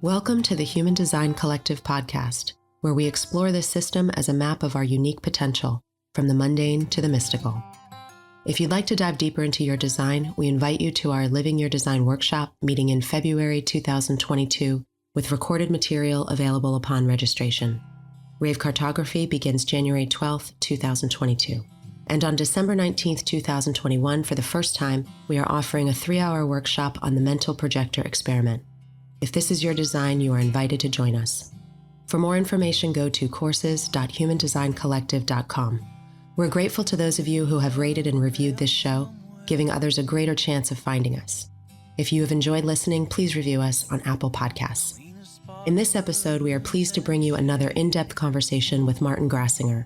Welcome to the Human Design Collective podcast, where we explore this system as a map of our unique potential, from the mundane to the mystical. If you'd like to dive deeper into your design, we invite you to our Living Your Design workshop meeting in February 2022 with recorded material available upon registration. Rave Cartography begins January 12th, 2022. And on December 19th, 2021, for the first time, we are offering a 3-hour workshop on the mental projector experiment. If this is your design, you are invited to join us. For more information, go to courses.humandesigncollective.com. We're grateful to those of you who have rated and reviewed this show, giving others a greater chance of finding us. If you have enjoyed listening, please review us on Apple Podcasts. In this episode, we are pleased to bring you another in-depth conversation with Martin Grassinger.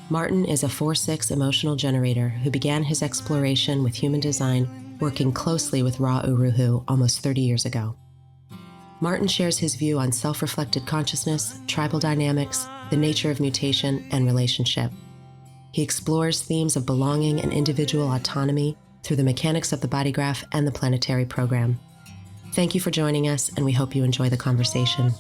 Martin is a 4/6 emotional generator who began his exploration with human design working closely with Ra Uru Hu almost 30 years ago. Martin shares his view on self-reflected consciousness, tribal dynamics, the nature of mutation, and relationship. He explores themes of belonging and individual autonomy through the mechanics of the BodyGraph and the planetary program. Thank you for joining us, and we hope you enjoy the conversation.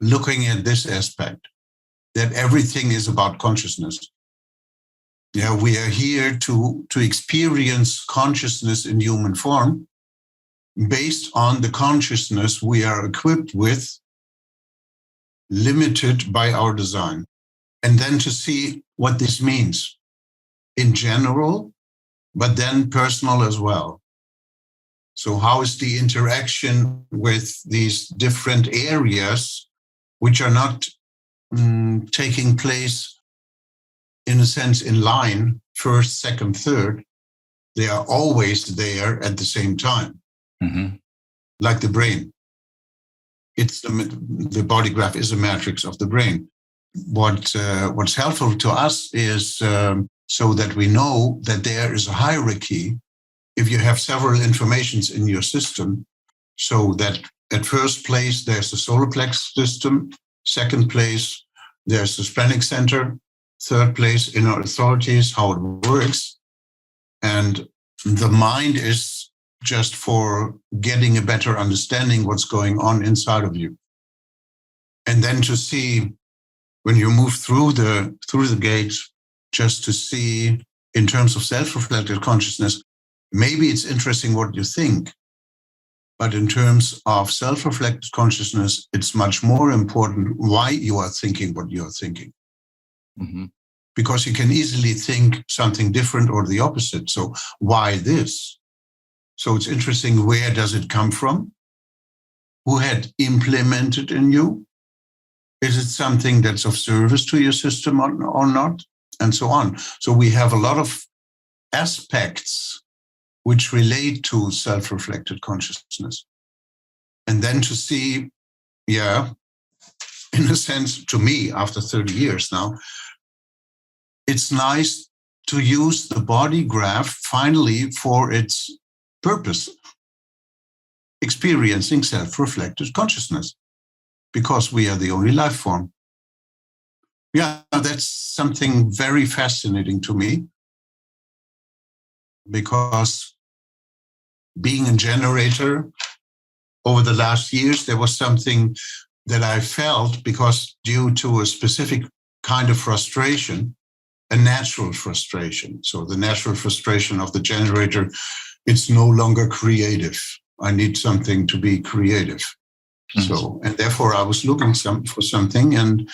Looking at this aspect, that everything is about consciousness. Yeah, we are here to experience consciousness in human form based on the consciousness we are equipped with, limited by our design. And then to see what this means in general, but then personal as well. So how is the interaction with these different areas which are not taking place, in a sense, in line, first, second, third. They are always there at the same time, like the brain. It's the BodyGraph is a matrix of the brain. What's helpful to us is so that we know that there is a hierarchy. If you have several informations in your system, so that at first place, there's the solar plex system. Second place, there's the splenic center. Third place, inner authorities, how it works. And the mind is just for getting a better understanding what's going on inside of you. And then to see, when you move through the gates, just to see in terms of self-reflected consciousness, maybe it's interesting what you think. But in terms of self-reflected consciousness, it's much more important why you are thinking what you are thinking. Because you can easily think something different or the opposite. So why this? So it's interesting, where does it come from? Who had implemented in you? Is it something that's of service to your system or not? And so on. So we have a lot of aspects which relate to self-reflected consciousness. And then to see, in a sense, to me, after 30 years now, it's nice to use the BodyGraph finally for its purpose, experiencing self-reflected consciousness, because we are the only life form. Yeah, that's something very fascinating to me, because being a generator over the last years, there was something that I felt, because due to a specific kind of frustration, a natural frustration. So the natural frustration of the generator, it's no longer creative. I need something to be creative. So, and therefore I was looking for something, and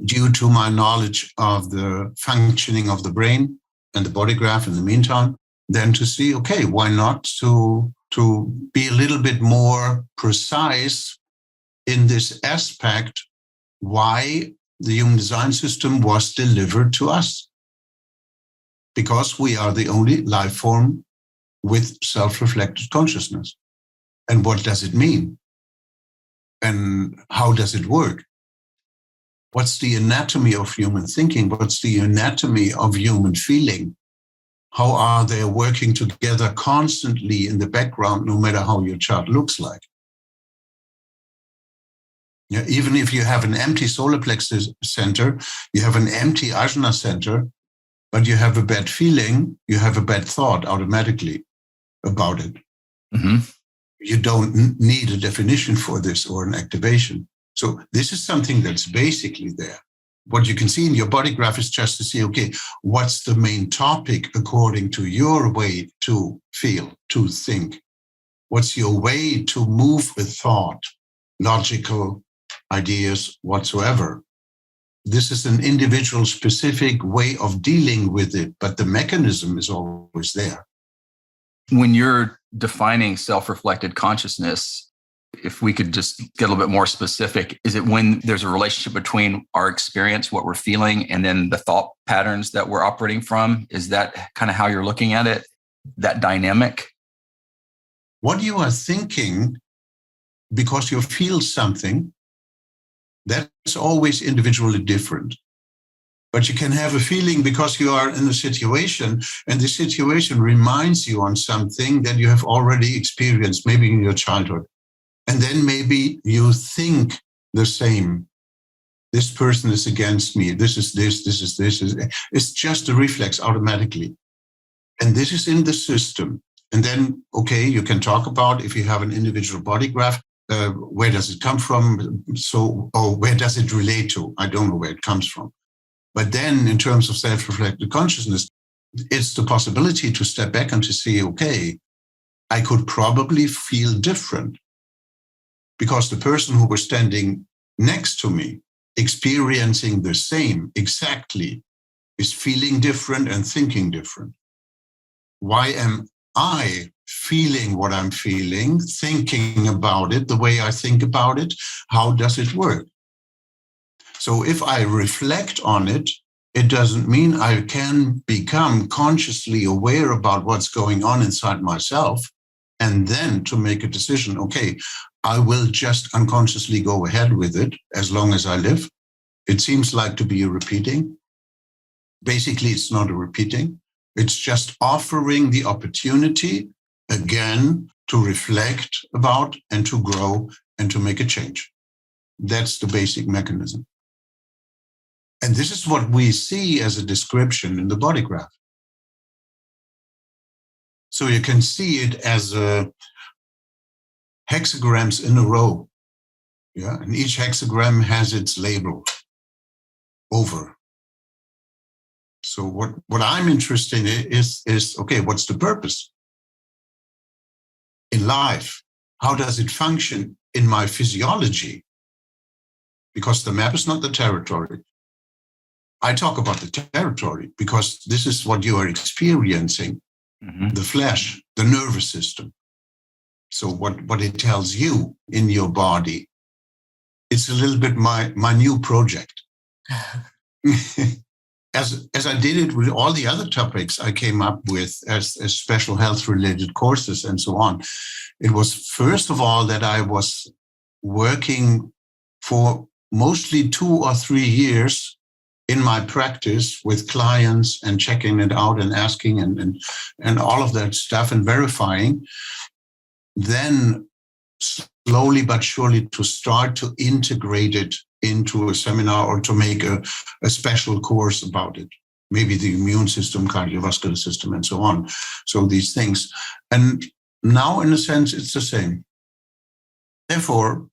due to my knowledge of the functioning of the brain and the BodyGraph in the meantime, then to see, okay, why not to be a little bit more precise in this aspect, why the human design system was delivered to us. Because we are the only life form with self-reflected consciousness. And what does it mean? And how does it work? What's the anatomy of human thinking? What's the anatomy of human feeling? How are they working together constantly in the background, no matter how your chart looks like? Yeah, even if you have an empty solar plexus center, you have an empty ajna center, but you have a bad feeling, you have a bad thought automatically about it. Mm-hmm. You don't need a definition for this or an activation. So this is something that's basically there. What you can see in your body graph is just to see, okay, what's the main topic according to your way to feel, to think? What's your way to move with thought, logical ideas whatsoever? This is an individual specific way of dealing with it, but the mechanism is always there. When you're defining self-reflected consciousness, if we could just get a little bit more specific, is it when there's a relationship between our experience, what we're feeling, and then the thought patterns that we're operating from? Is that kind of how you're looking at it, that dynamic? What you are thinking, because you feel something, that's always individually different. But you can have a feeling because you are in a situation, and the situation reminds you on something that you have already experienced, maybe in your childhood. And then maybe you think the same. This person is against me. This is this. It's just a reflex automatically. And this is in the system. And then, okay, you can talk about if you have an individual body graph, where does it come from? So, or where does it relate to? I don't know where it comes from. But then in terms of self-reflected consciousness, it's the possibility to step back and to see, okay, I could probably feel different because the person who was standing next to me, experiencing the same exactly, is feeling different and thinking different. Why am I feeling what I'm feeling, thinking about it the way I think about it? How does it work? So if I reflect on it, it doesn't mean I can become consciously aware about what's going on inside myself and then to make a decision, okay, I will just unconsciously go ahead with it as long as I live. It seems like to be a repeating. Basically, it's not a repeating. It's just offering the opportunity again to reflect about and to grow and to make a change. That's the basic mechanism. And this is what we see as a description in the body graph. So you can see it as hexagrams in a row. Yeah, and each hexagram has its label over. So what I'm interested in is okay, what's the purpose in life? How does it function in my physiology? Because the map is not the territory. I talk about the territory because this is what you are experiencing, the flesh, the nervous system. So what it tells you in your body, it's a little bit my new project. As I did it with all the other topics I came up with as special health related courses and so on, it was first of all that I was working for mostly 2 or 3 years in my practice with clients and checking it out and asking and all of that stuff and verifying. Then slowly but surely to start to integrate it into a seminar or to make a special course about it. Maybe the immune system, cardiovascular system, and so on. So these things. And now, in a sense, it's the same. Therefore,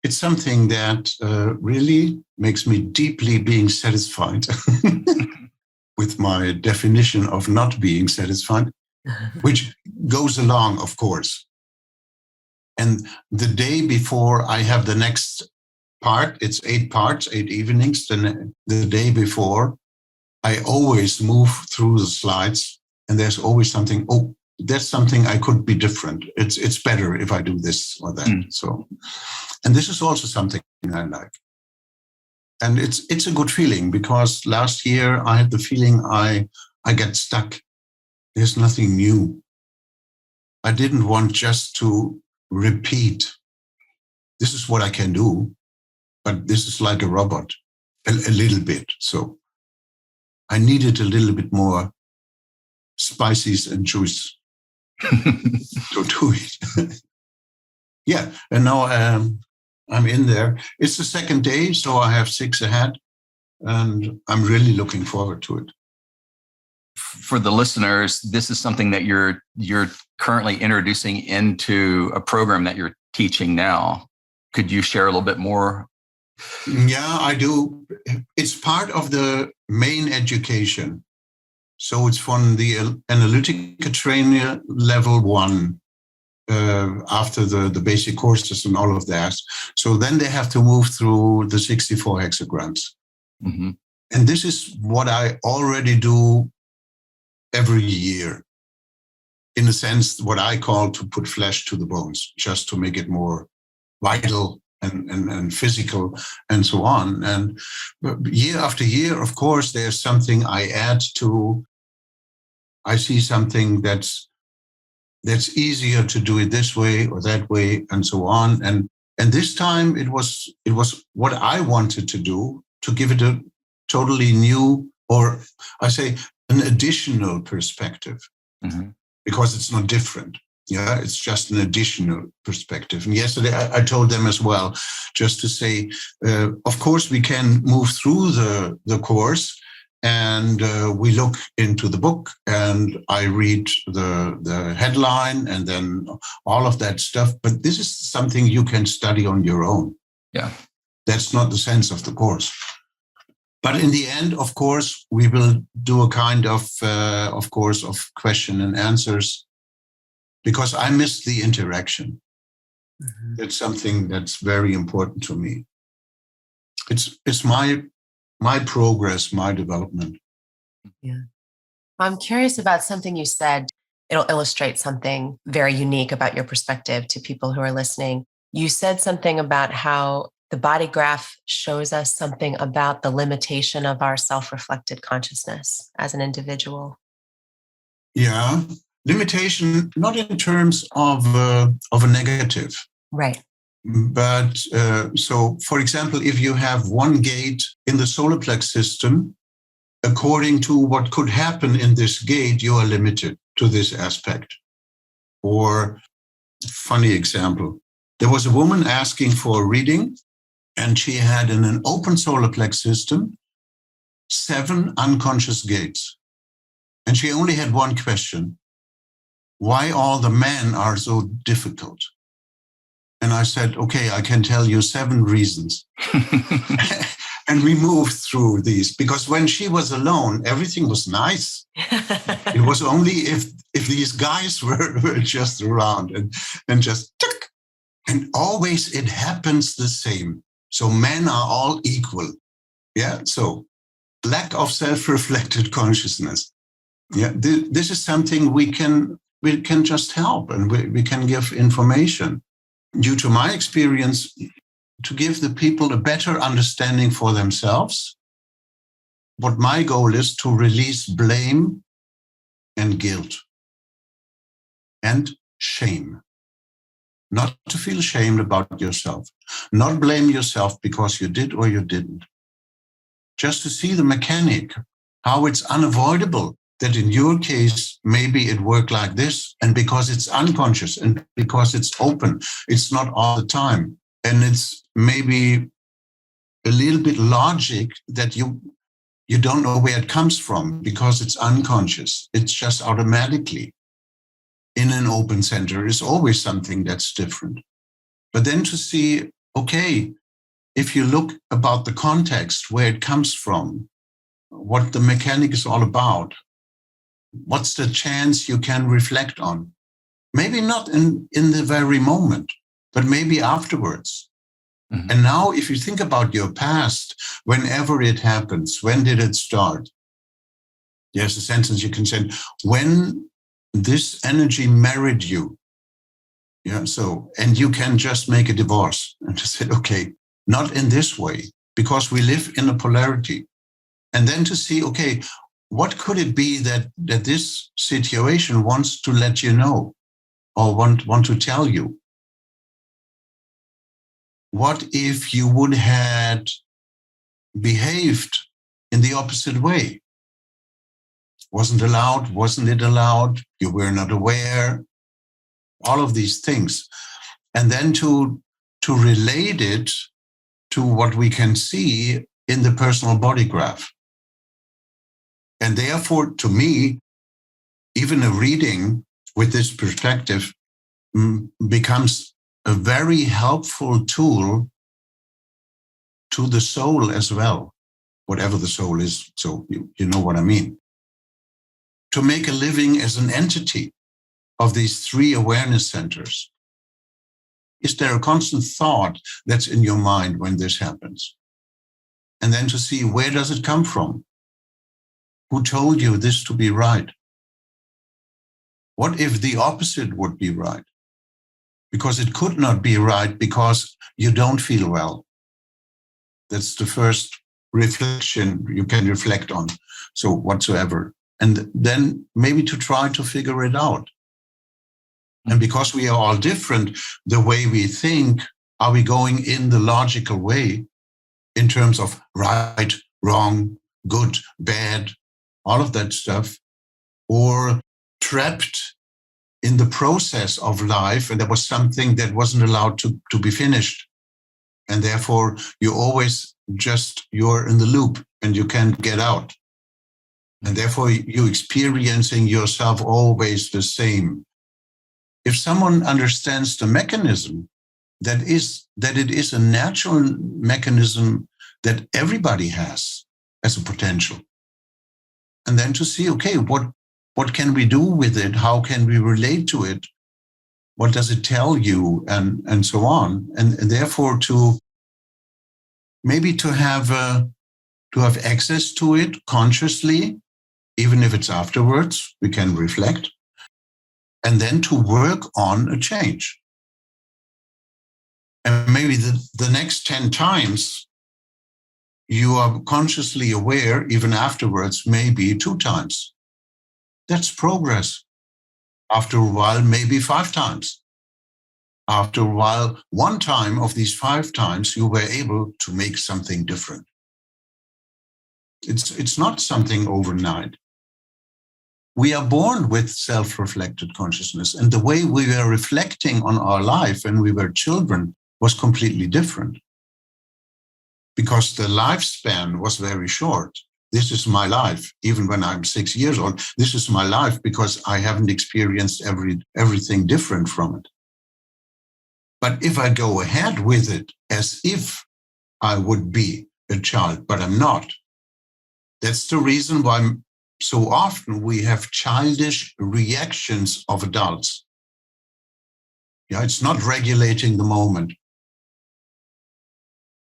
it's something that really makes me deeply being satisfied with my definition of not being satisfied, which goes along, of course. And the day before I have the next part, it's 8 parts, 8 evenings. Then the day before, I always move through the slides and there's always something, oh, that's something I could be different. It's better if I do this or that. So, and this is also something I like. And it's a good feeling because last year I had the feeling I get stuck. There's nothing new. I didn't want just to repeat. This is what I can do, but this is like a robot, a little bit. So I needed a little bit more spices and juice to do it. Yeah, and now I'm in there. It's the second day, so I have 6 ahead, and I'm really looking forward to it. For the listeners, this is something that you're currently introducing into a program that you're teaching now. Could you share a little bit more? Yeah, I do. It's part of the main education. So it's from the analytica trainer level 1 after the basic courses and all of that. So then they have to move through the 64 hexagrams. Mm-hmm. And this is what I already do every year. In a sense, what I call to put flesh to the bones, just to make it more vital and physical and so on. And year after year, of course, there's something I add to. I see something that's easier to do it this way or that way and so on. And this time it was what I wanted to do, to give it a totally new, or I say an additional perspective, mm-hmm. because it's not different. Yeah, it's just an additional perspective. And yesterday I told them as well, just to say, of course, we can move through the course, and we look into the book, and I read the headline and then all of that stuff. But this is something you can study on your own. Yeah, that's not the sense of the course. But in the end, of course, we will do a kind of question and answers, because I miss the interaction. Mm-hmm. That's something that's very important to me. It's my progress, my development. Yeah. I'm curious about something you said. It'll illustrate something very unique about your perspective to people who are listening. You said something about how the BodyGraph shows us something about the limitation of our self-reflected consciousness as an individual. Yeah. Limitation, not in terms of a negative. Right. But so, for example, if you have one gate in the solar plex system, according to what could happen in this gate, you are limited to this aspect. Or, funny example, there was a woman asking for a reading, and she had in an open solar plex system 7 unconscious gates. And she only had one question: why all the men are so difficult? And I said, okay, I can tell you 7 reasons. And we moved through these, because when she was alone, everything was nice. It was only if these guys were just around and just tick. And always it happens the same. So men are all equal. Yeah. So lack of self-reflected consciousness. Yeah. This is something we can just help, and we can give information. Due to my experience, to give the people a better understanding for themselves, what my goal is to release blame and guilt and shame. Not to feel ashamed about yourself, not blame yourself because you did or you didn't. Just to see the mechanic, how it's unavoidable that in your case, maybe it worked like this, and because it's unconscious and because it's open, it's not all the time. And it's maybe a little bit logic that you don't know where it comes from because it's unconscious. It's just automatically. In an open center is always something that's different. But then to see, okay, if you look about the context, where it comes from, what the mechanic is all about, what's the chance you can reflect on? Maybe not in the very moment, but maybe afterwards. Mm-hmm. And now if you think about your past, whenever it happens, when did it start? There's a sentence you can say, when this energy married you. Yeah, so, and you can just make a divorce and just say, okay, not in this way, because we live in a polarity. And then to see, okay, what could it be that this situation wants to let you know or want to tell you? What if you would had behaved in the opposite way? Wasn't allowed? Wasn't it allowed? You were not aware? All of these things. And then to to relate it to what we can see in the personal body graph. And therefore, to me, even a reading with this perspective becomes a very helpful tool to the soul as well, whatever the soul is. So you know what I mean. To make a living as an entity of these three awareness centers. Is there a constant thought that's in your mind when this happens? And then to see, where does it come from? Who told you this to be right? What if the opposite would be right? Because it could not be right because you don't feel well. That's the first reflection you can reflect on. So whatsoever. And then maybe to try to figure it out. And because we are all different, the way we think, are we going in the logical way in terms of right, wrong, good, bad, all of that stuff, or trapped in the process of life, and there was something that wasn't allowed to be finished. And therefore, you're in the loop and you can't get out. And therefore, you're experiencing yourself always the same. If someone understands the mechanism, that it is a natural mechanism that everybody has as a potential. And then to see, okay, what can we do with it? How can we relate to it? What does it tell you? And so on. And therefore to maybe to have access to it consciously, even if it's afterwards, we can reflect. And then to work on a change. And maybe the next 10 times you are consciously aware, even afterwards, maybe 2 times. That's progress. After a while, maybe 5 times. After a while, 1 time of these 5 times, you were able to make something different. It's not something overnight. We are born with self-reflected consciousness, and the way we were reflecting on our life when we were children was completely different. Because the lifespan was very short. This is my life, even when I'm 6 years old. This is my life because I haven't experienced everything different from it. But if I go ahead with it as if I would be a child, but I'm not, that's the reason why so often we have childish reactions of adults. Yeah, it's not regulating the moment.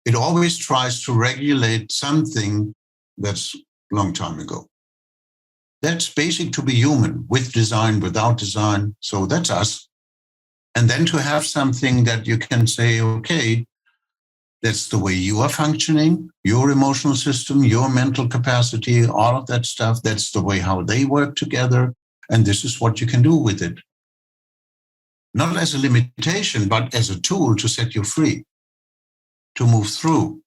It always tries to regulate something that's a long time ago. That's basic to be human, with design, without design. So that's us. And then to have something that you can say, okay, that's the way you are functioning, your emotional system, your mental capacity, all of that stuff. That's the way how they work together. And this is what you can do with it. Not as a limitation, but as a tool to set you free, to move through.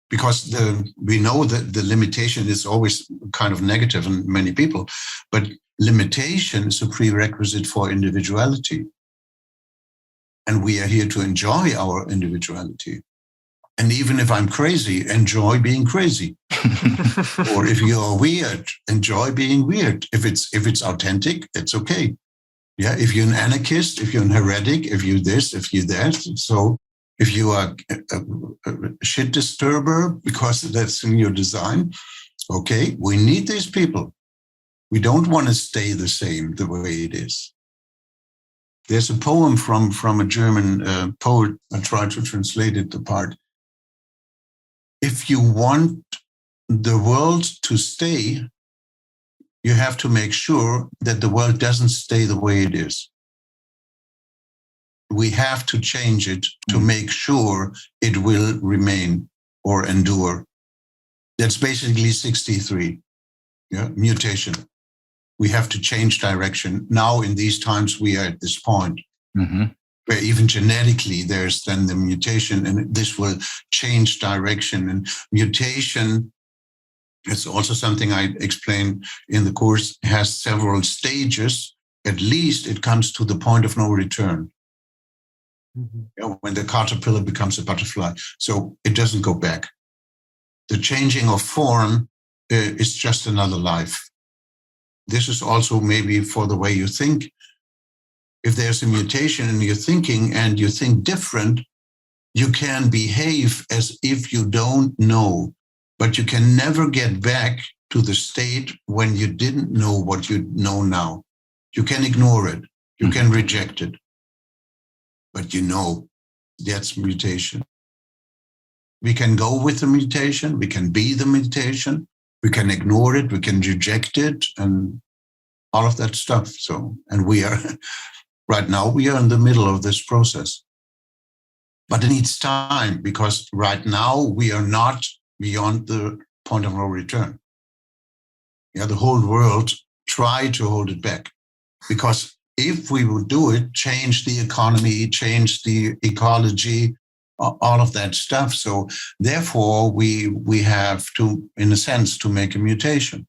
Because we know that the limitation is always kind of negative in many people, but limitation is a prerequisite for individuality. And we are here to enjoy our individuality. And even if I'm crazy, enjoy being crazy. Or if you're weird, enjoy being weird. If it's authentic, it's okay. Yeah, if you're an anarchist, if you're an heretic, if you this, if you that. So if you are a shit disturber, because that's in your design, okay, we need these people. We don't want to stay the same the way it is. There's a poem from a German poet. I tried to translate it apart. If you want the world to stay, you have to make sure that the world doesn't stay the way it is. We have to change it to make sure it will remain or endure. That's basically 63, yeah, mutation. We have to change direction. Now, in these times, we are at this point where even genetically there's then the mutation, and this will change direction. And mutation, it's also something I explain in the course, has several stages. At least it comes to the point of no return. When the caterpillar becomes a butterfly. So it doesn't go back. The changing of form is just another life. This is also maybe for the way you think. If there's a mutation in your thinking and you think different, you can behave as if you don't know, but you can never get back to the state when you didn't know what you know now. You can ignore it. You can reject it. But you know, that's mutation. We can go with the mutation. We can be the mutation. We can ignore it. We can reject it and all of that stuff. So, and we are, right now, we are in the middle of this process. But it needs time because right now we are not beyond the point of no return. The whole world try to hold it back because if we would do it, change the economy, change the ecology, all of that stuff. So therefore, we have to, in a sense, to make a mutation.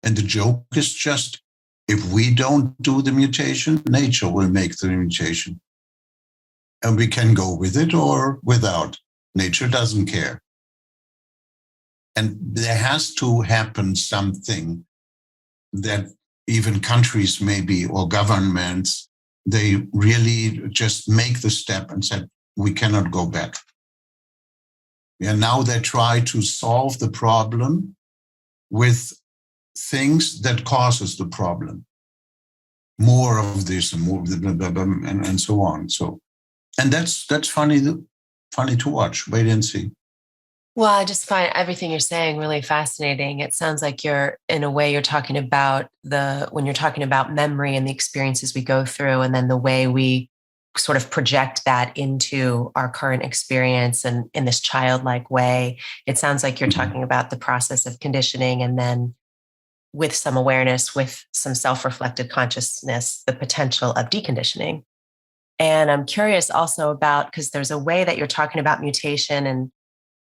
And the joke is just, if we don't do the mutation, nature will make the mutation. And we can go with it or without. Nature doesn't care. And there has to happen something that even countries maybe or governments, they really just make the step and said, we cannot go back. Now they try to solve the problem with things that causes the problem. More of this and more and so on. So, and that's funny to watch. Wait and see. Well, I just find everything you're saying really fascinating. It sounds like you're talking about when you're talking about memory and the experiences we go through, and then the way we sort of project that into our current experience and in this childlike way. It sounds like you're talking about the process of conditioning, and then with some awareness, with some self-reflected consciousness, the potential of deconditioning. And I'm curious also about, because there's a way that you're talking about mutation, and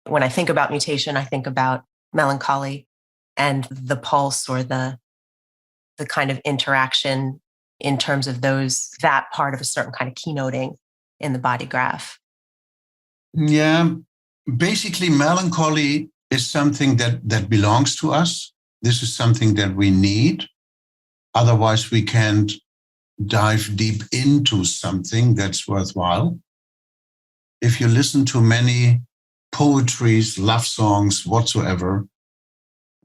when I think about mutation, I think about melancholy and the pulse or the kind of interaction in terms of that part of a certain kind of keynoting in the BodyGraph. Yeah, basically melancholy is something that belongs to us. This is something that we need. Otherwise, we can't dive deep into something that's worthwhile. If you listen to many poetries, love songs, whatsoever,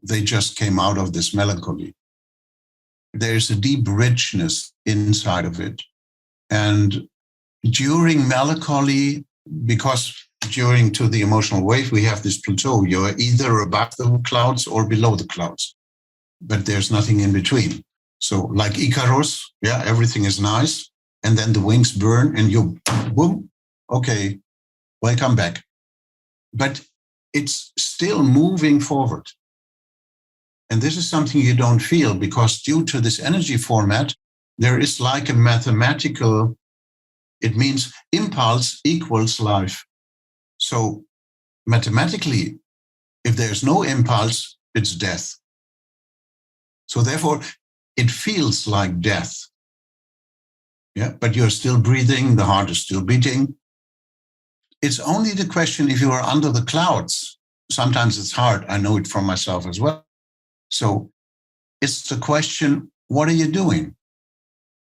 they just came out of this melancholy. There's a deep richness inside of it. And during melancholy, because during to the emotional wave, we have this plateau. You're either above the clouds or below the clouds, but there's nothing in between. So like Icarus, everything is nice. And then the wings burn and you, boom, okay, welcome back. But it's still moving forward. And this is something you don't feel because due to this energy format, there is like a mathematical, it means impulse equals life. So mathematically, if there's no impulse, it's death. So therefore, it feels like death. But you're still breathing, the heart is still beating. It's only the question if you are under the clouds. Sometimes it's hard. I know it from myself as well. So it's the question, what are you doing?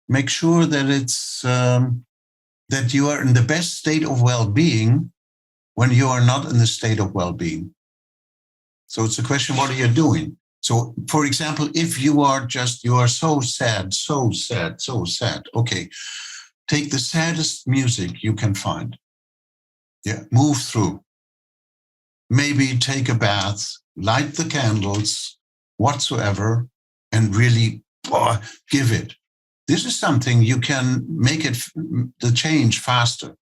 Make sure that it's that you are in the best state of well-being when you are not in the state of well-being. So it's a question, what are you doing? So, for example, if you are so sad, so sad, so sad. Okay, take the saddest music you can find. Move through. Maybe take a bath, light the candles, whatsoever, and really give it. This is something you can make it the change faster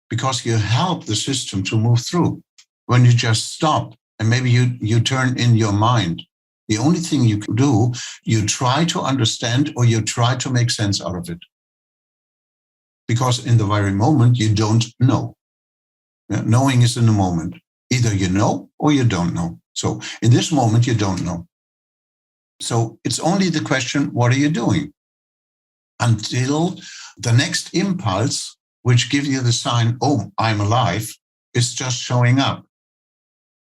because you help the system to move through. When you just stop and maybe you turn in your mind, the only thing you can do, you try to understand or you try to make sense out of it. Because in the very moment, you don't know. Knowing is in the moment. Either you know or you don't know. So in this moment, you don't know. So it's only the question, what are you doing? Until the next impulse which give you the sign, oh, I'm alive, is just showing up.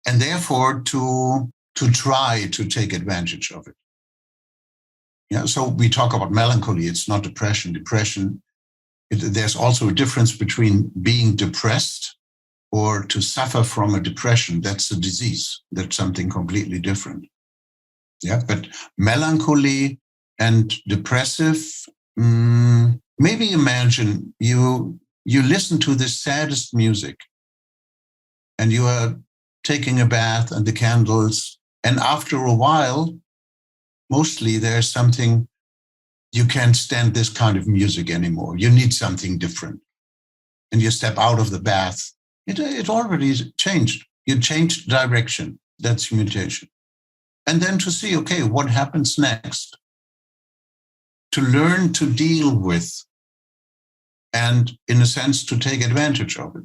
And therefore to try to take advantage of it. Yeah, so we talk about melancholy, it's not depression. Depression, there's also a difference between being depressed or to suffer from a depression. That's a disease. That's something completely different. Yeah, but melancholy and depressive, maybe imagine you listen to the saddest music and you are taking a bath and the candles, and after a while, mostly there's something, you can't stand this kind of music anymore. You need something different. And you step out of the bath. It already changed. You changed direction. That's mutation. And then to see, okay, what happens next? To learn to deal with and, in a sense, to take advantage of it.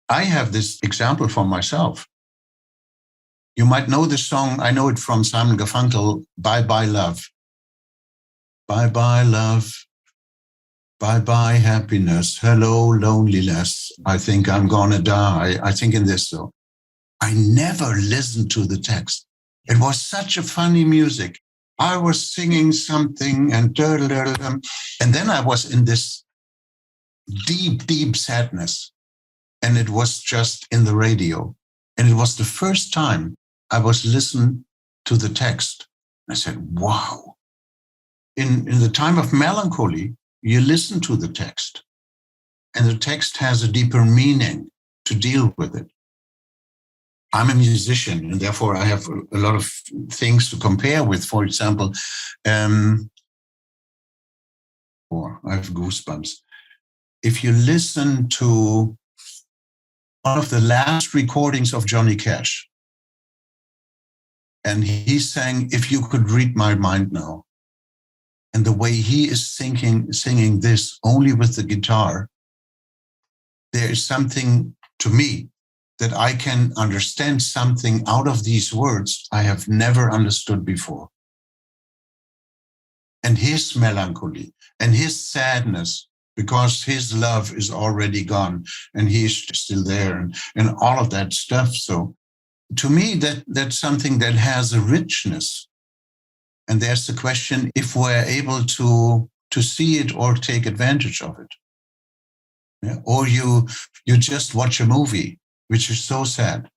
I have this example for myself. You might know the song, I know it from Simon Garfunkel, Bye Bye Love. Bye bye love, bye bye happiness, hello loneliness, I think I'm gonna die. I think in this though. I never listened to the text. It was such a funny music. I was singing something and then I was in this deep, deep sadness. And it was just in the radio. And it was the first time I was listening to the text. I said, wow. In the time of melancholy, you listen to the text. And the text has a deeper meaning to deal with it. I'm a musician, and therefore I have a lot of things to compare with. For example, I have goosebumps. If you listen to one of the last recordings of Johnny Cash, and he sang, "If You Could Read My Mind Now," and the way he is singing this only with the guitar, there is something to me that I can understand something out of these words I have never understood before. And his melancholy and his sadness, because his love is already gone and he's still there, and all of that stuff. So to me, that's something that has a richness. And there's the question if we're able to see it or take advantage of it. Yeah? Or you just watch a movie, which is so sad.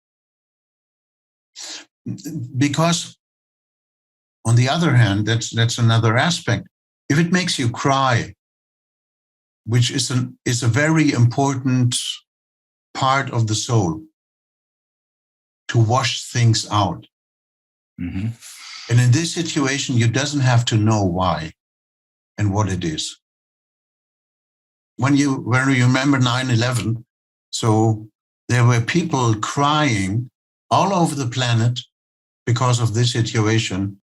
Because on the other hand, that's another aspect. If it makes you cry, which is a very important part of the soul, to wash things out. Mm-hmm. And in this situation, you doesn't have to know why and what it is. When you remember 9/11, so there were people crying all over the planet because of this situation,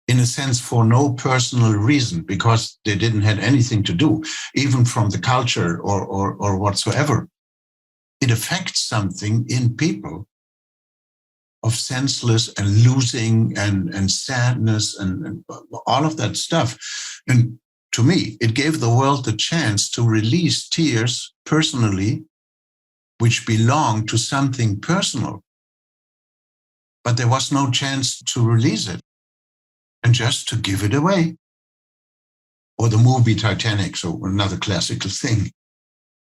in a sense, for no personal reason, because they didn't have anything to do, even from the culture or whatsoever. It affects something in people of senseless and losing and sadness and all of that stuff. And to me, it gave the world the chance to release tears personally, which belong to something personal. But there was no chance to release it and just to give it away. Or the movie Titanic, so another classical thing.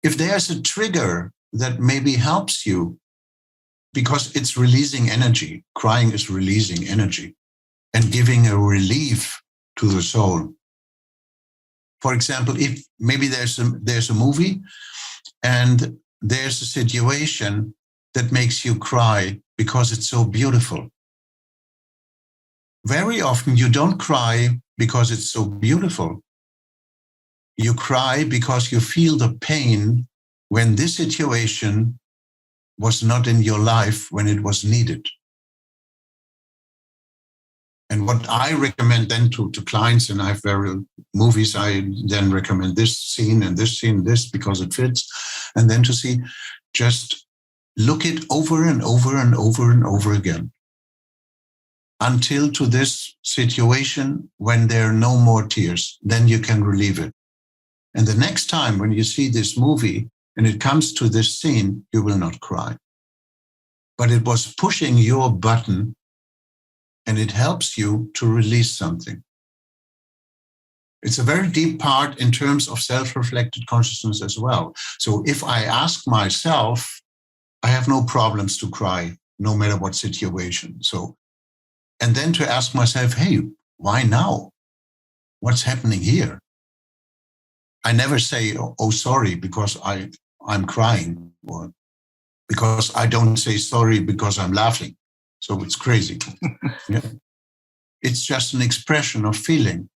If there's a trigger that maybe helps you, because it's releasing energy, crying is releasing energy and giving a relief to the soul. For example, if maybe there's a movie and there's a situation that makes you cry because it's so beautiful. Very often you don't cry because it's so beautiful. You cry because you feel the pain when this situation was not in your life when it was needed. And what I recommend then to clients, and I have various movies, I then recommend this scene and this scene, this, because it fits. And then to see, just look it over and over and over and over again until to this situation when there are no more tears, then you can relieve it. And the next time when you see this movie and it comes to this scene, you will not cry. But it was pushing your button, and it helps you to release something. It's a very deep part in terms of self-reflected consciousness as well. So if I ask myself, I have no problems to cry, no matter what situation. So, and then to ask myself, hey, why now? What's happening here? I never say, oh, sorry, because I'm crying, or because I don't say sorry because I'm laughing. So it's crazy. Yeah. It's just an expression of feeling.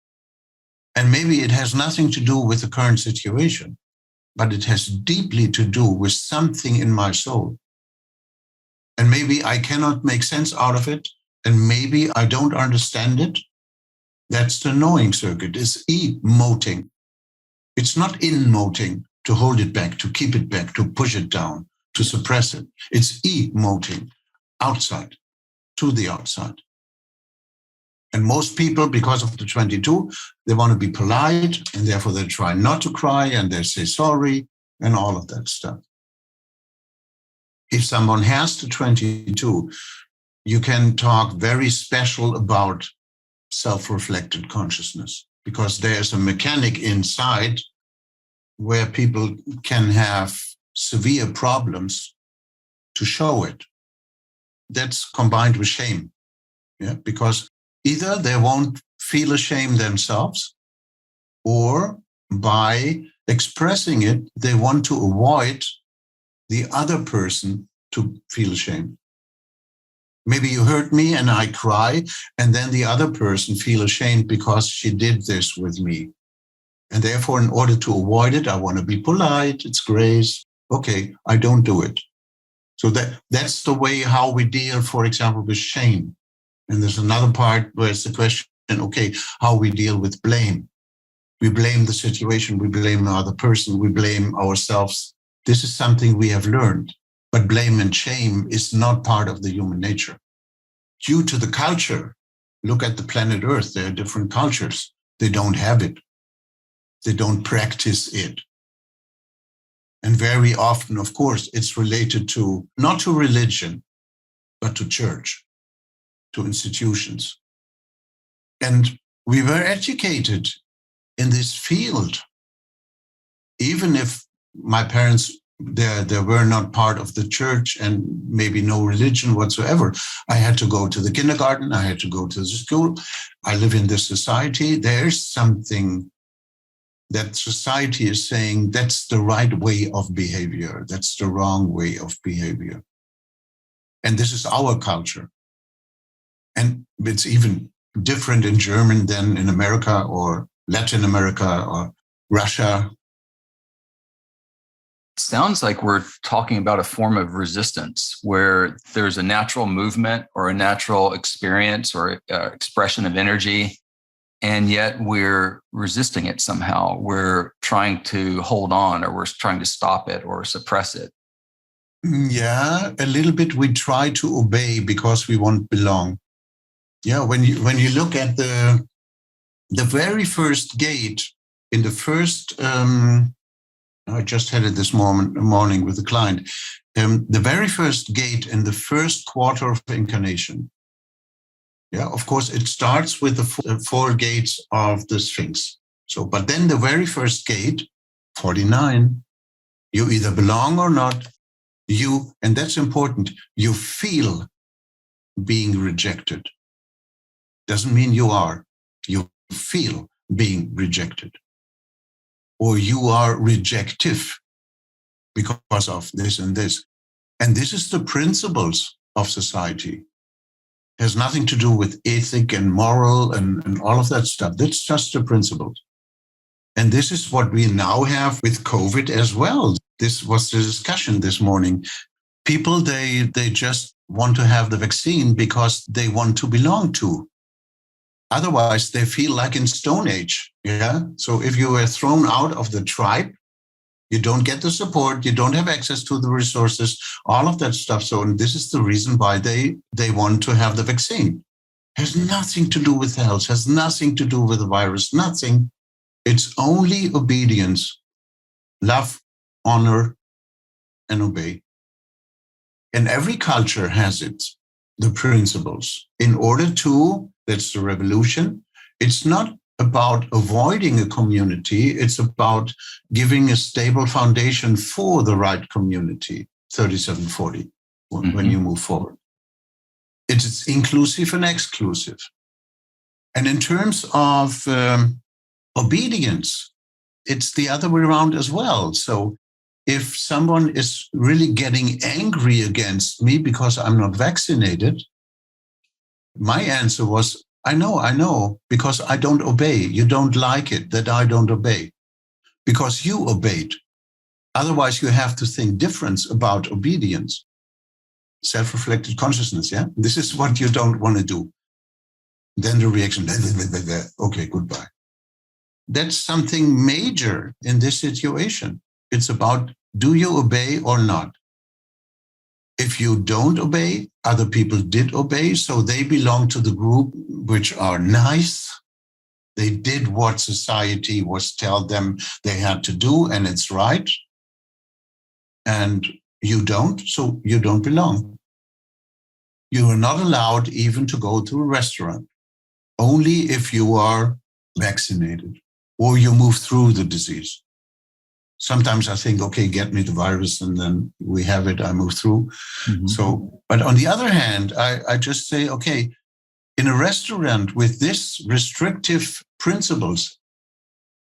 And maybe it has nothing to do with the current situation, but it has deeply to do with something in my soul. And maybe I cannot make sense out of it, and maybe I don't understand it. That's the knowing circuit. It's emoting. It's not emoting to hold it back, to keep it back, to push it down, to suppress it. It's emoting outside, to the outside. And most people, because of the 22, they want to be polite, and therefore they try not to cry, and they say sorry, and all of that stuff. If someone has the 22, you can talk very special about self-reflected consciousness, because there's a mechanic inside where people can have severe problems to show it. That's combined with shame, yeah, because either they won't feel ashamed themselves, or by expressing it, they want to avoid the other person to feel ashamed. Maybe you hurt me and I cry, and then the other person feel ashamed because she did this with me. And therefore, in order to avoid it, I want to be polite, it's grace. Okay, I don't do it. So that's the way how we deal, for example, with shame. And there's another part where it's the question, okay, how we deal with blame. We blame the situation, we blame the other person, we blame ourselves. This is something we have learned. But blame and shame is not part of the human nature. Due to the culture, look at the planet Earth, there are different cultures. They don't have it. They don't practice it. And very often, of course, it's related to, not to religion, but to church, to institutions. And we were educated in this field. Even if my parents, they were not part of the church and maybe no religion whatsoever, I had to go to the kindergarten, I had to go to the school. I live in this society. There's something that society is saying that's the right way of behavior, that's the wrong way of behavior. And this is our culture. And it's even different in German than in America or Latin America or Russia. Sounds like we're talking about a form of resistance where there's a natural movement or a natural experience or expression of energy, and yet we're resisting it somehow. We're trying to hold on, or we're trying to stop it or suppress it. Yeah, a little bit. We try to obey because we won't belong. Yeah, when you look at the very first gate in the first, I just had it this morning with a client. The very first gate in the first quarter of incarnation. Yeah, of course, it starts with the four gates of the Sphinx. So, but then the very first gate, 49, you either belong or not. And that's important, you feel being rejected. Doesn't mean you are. You feel being rejected. Or you are rejective because of this and this. And this is the principles of society. It has nothing to do with ethic and moral and all of that stuff. That's just the principles. And this is what we now have with COVID as well. This was the discussion this morning. People, they just want to have the vaccine because they want to belong to. Otherwise, they feel like in Stone Age. Yeah. So if you were thrown out of the tribe, you don't get the support, you don't have access to the resources, all of that stuff. So, and this is the reason why they want to have the vaccine. Has nothing to do with health, has nothing to do with the virus, nothing. It's only obedience, love, honor, and obey. And every culture has it, the principles. In order to, that's the revolution, it's not about avoiding a community, it's about giving a stable foundation for the right community, 3740, when you move forward. It's inclusive and exclusive. And in terms of obedience, it's the other way around as well. So if someone is really getting angry against me because I'm not vaccinated, my answer was, I know, because I don't obey. You don't like it that I don't obey, because you obeyed. Otherwise, you have to think different about obedience. Self-reflected consciousness, yeah? This is what you don't want to do. Then the reaction, okay, goodbye. That's something major in this situation. It's about, do you obey or not? If you don't obey, other people did obey, so they belong to the group which are nice. They did what society was telling them they had to do, and it's right. And you don't, so you don't belong. You are not allowed even to go to a restaurant, only if you are vaccinated or you move through the disease. Sometimes I think, okay, get me the virus and then we have it, I move through. So, but on the other hand, I just say, okay, in a restaurant with this restrictive principles,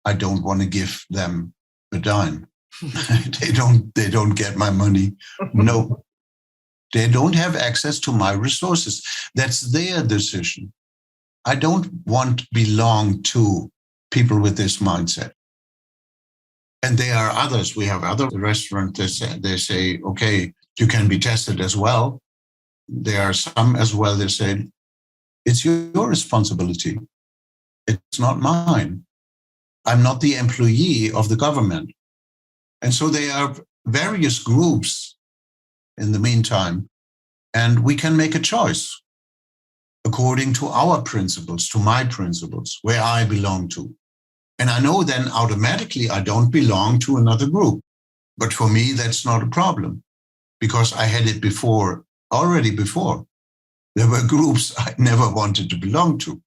I don't want to give them a dime. They don't get my money. No, they don't have access to my resources. That's their decision. I don't want to belong to people with this mindset. And there are others. We have other restaurants. They say, okay, you can be tested as well. There are some as well. They say, it's your responsibility. It's not mine. I'm not the employee of the government. And so there are various groups in the meantime, and we can make a choice according to our principles, to my principles, where I belong to. And I know then automatically I don't belong to another group. But for me, that's not a problem, because I had it already before. There were groups I never wanted to belong to.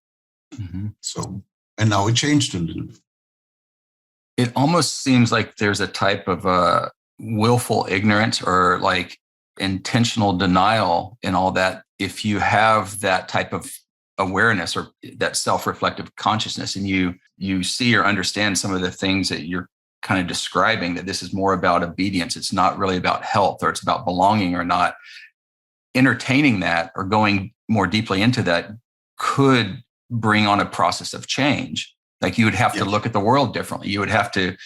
So, and now it changed a little bit. It almost seems like there's a type of willful ignorance or like intentional denial in all that. If you have that type of awareness or that self-reflective consciousness, and you see or understand some of the things that you're kind of describing, that this is more about obedience, it's not really about health, or it's about belonging or not, entertaining that or going more deeply into that could bring on a process of change. Like you would have to look at the world differently. You would have to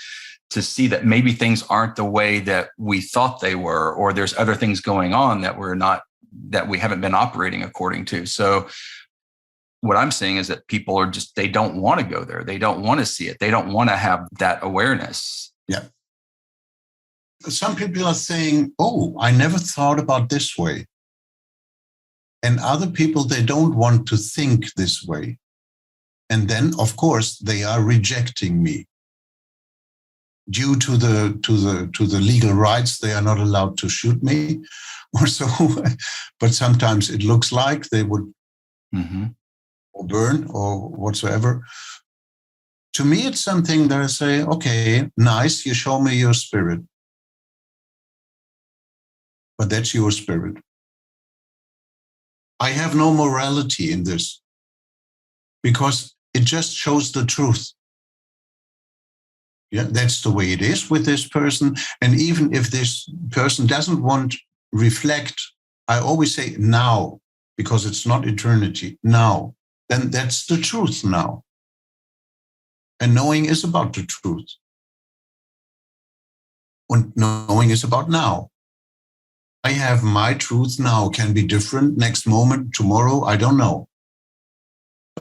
see that maybe things aren't the way that we thought they were, or there's other things going on that we haven't been operating according to. So what I'm saying is that people are they don't want to go there. They don't want to see it. They don't want to have that awareness. Yeah. Some people are saying, oh, I never thought about this way. And other people, they don't want to think this way. And then, of course, they are rejecting me. Due to the legal rights, they are not allowed to shoot me or so. But sometimes it looks like they would or burn or whatsoever. To me, it's something that I say, okay, nice, you show me your spirit. But that's your spirit. I have no morality in this, because it just shows the truth. Yeah, that's the way it is with this person. And even if this person doesn't want to reflect, I always say now, because it's not eternity, now. Then that's the truth now. And knowing is about the truth. And knowing is about now. I have my truth now, can be different next moment, tomorrow, I don't know.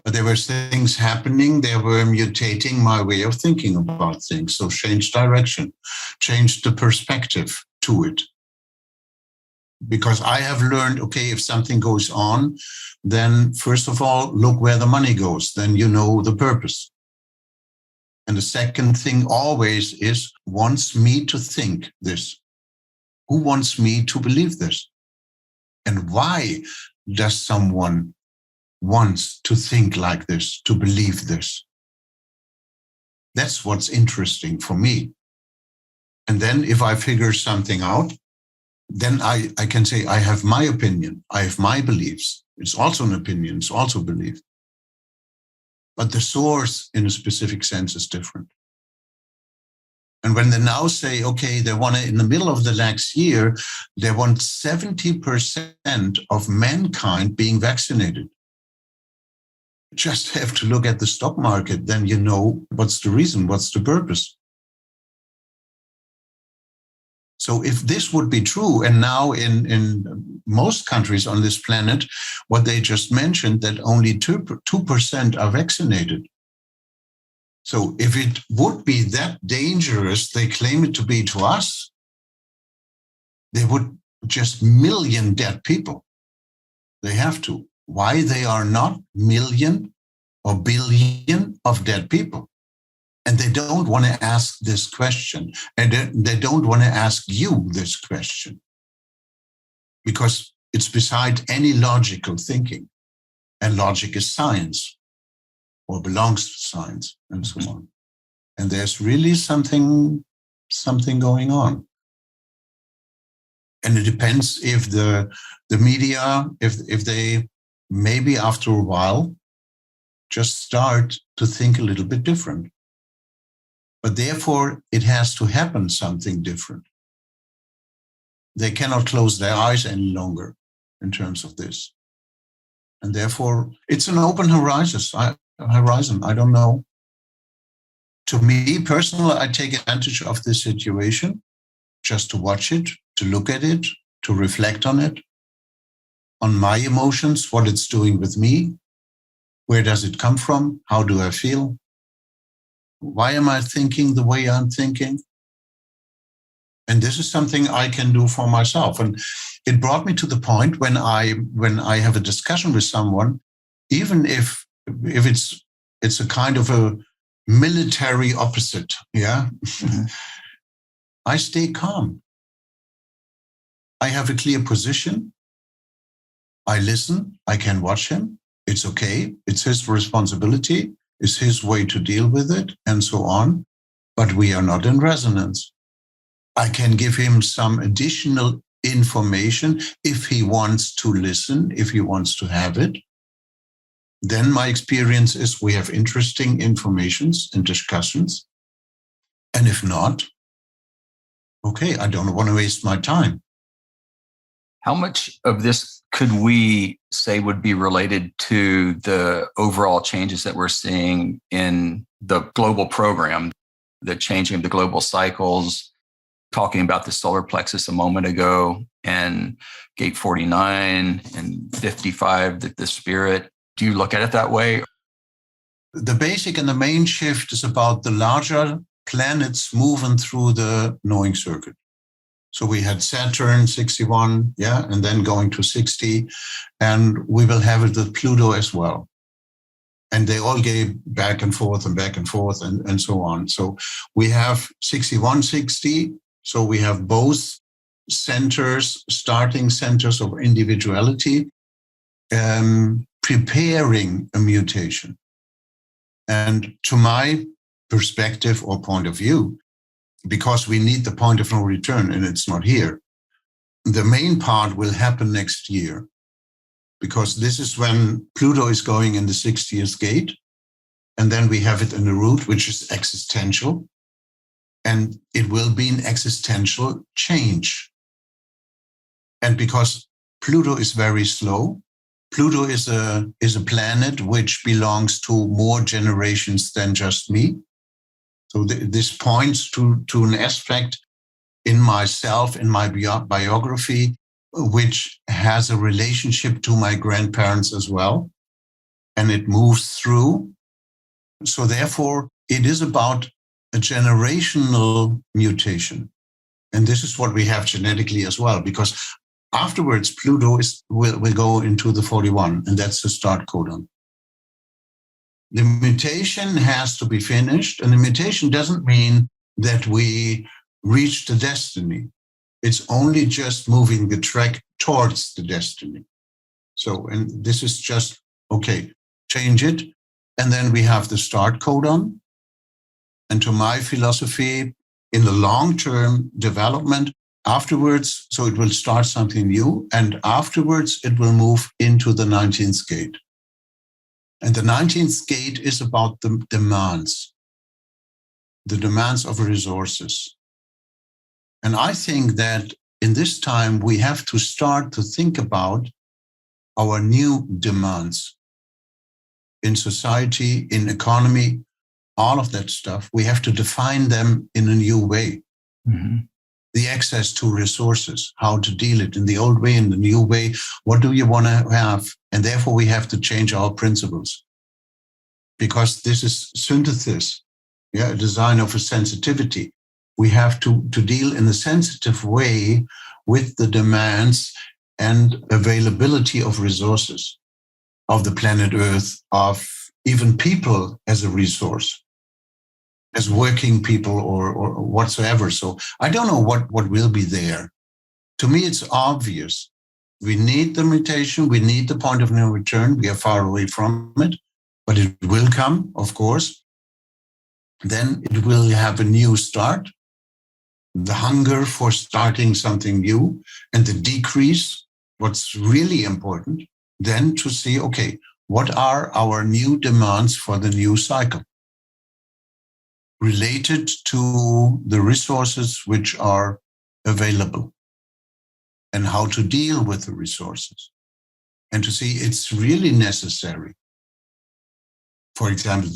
But there were things happening, they were mutating my way of thinking about things. So change direction, change the perspective to it. Because I have learned, okay, if something goes on, then first of all, look where the money goes. Then you know the purpose. And the second thing always is, wants me to think this. Who wants me to believe this? And why does someone want to think like this, to believe this? That's what's interesting for me. And then if I figure something out, then I can say, I have my opinion. I have my beliefs. It's also an opinion. It's also a belief. But the source in a specific sense is different. And when they now say, okay, they want to, in the middle of the next year, they want 70% of mankind being vaccinated. Just have to look at the stock market, then you know what's the reason, what's the purpose. So if this would be true, and now in most countries on this planet, what they just mentioned, that only 2% are vaccinated. So if it would be that dangerous, they claim it to be to us, they would just million dead people. They have to. Why they are not million or billion of dead people? And they don't want to ask this question. And they don't want to ask you this question because it's beside any logical thinking. And logic is science or belongs to science and so on. And there's really something going on. And it depends if the media, if they maybe after a while just start to think a little bit different. But therefore, it has to happen something different. They cannot close their eyes any longer in terms of this. And therefore, it's an open horizon. I don't know. To me personally, I take advantage of this situation just to watch it, to look at it, to reflect on it, on my emotions, what it's doing with me. Where does it come from? How do I feel? Why am I thinking the way I'm thinking? And this is something I can do for myself. And it brought me to the point when I have a discussion with someone, even if it's a kind of a military opposite, yeah, mm-hmm. I stay calm. I have a clear position. I listen. I can watch him. It's okay. It's his responsibility. It's his way to deal with it, and so on. But we are not in resonance. I can give him some additional information if he wants to listen, if he wants to have it. Then my experience is we have interesting informations and discussions. And if not, okay, I don't want to waste my time. How much of this could we say would be related to the overall changes that we're seeing in the global program, the changing of the global cycles, talking about the solar plexus a moment ago, and gate 49 and 55, the spirit? Do you look at it that way? The basic and the main shift is about the larger planets moving through the knowing circuit. So we had Saturn 61, yeah, and then going to 60, and we will have it with Pluto as well. And they all gave back and forth and so on. So we have 61, 60. So we have both centers, starting centers of individuality, preparing a mutation. And to my perspective or point of view, because we need the point of no return and it's not here, the main part will happen next year, because this is when Pluto is going in the 60th gate. And then we have it in the root, which is existential. And it will be an existential change. And because Pluto is very slow, Pluto is a planet which belongs to more generations than just me. So this points to an aspect in myself, in my biography, which has a relationship to my grandparents as well. And it moves through. So therefore, it is about a generational mutation. And this is what we have genetically as well, because afterwards, Pluto will go into the 41, and that's the start codon. The mutation has to be finished, and the mutation doesn't mean that we reach the destiny. It's only just moving the track towards the destiny. So, and this is just, okay, change it. And then we have the start codon. And to my philosophy, in the long-term development, afterwards, so it will start something new, and afterwards it will move into the 19th gate. And the 19th gate is about the demands of resources. And I think that in this time, we have to start to think about our new demands in society, in economy, all of that stuff. We have to define them in a new way. Mm-hmm. The access to resources, how to deal it in the old way, in the new way. What do you want to have? And therefore, we have to change our principles. Because this is synthesis, a design of a sensitivity. We have to deal in a sensitive way with the demands and availability of resources of the planet Earth, of even people as a resource, as working people or whatsoever. So I don't know what will be there. To me, it's obvious. We need the mutation. We need the point of no return. We are far away from it, but it will come, of course. Then it will have a new start. The hunger for starting something new and the decrease, what's really important, then to see, okay, what are our new demands for the new cycle related to the resources which are available and how to deal with the resources, and to see it's really necessary. For example,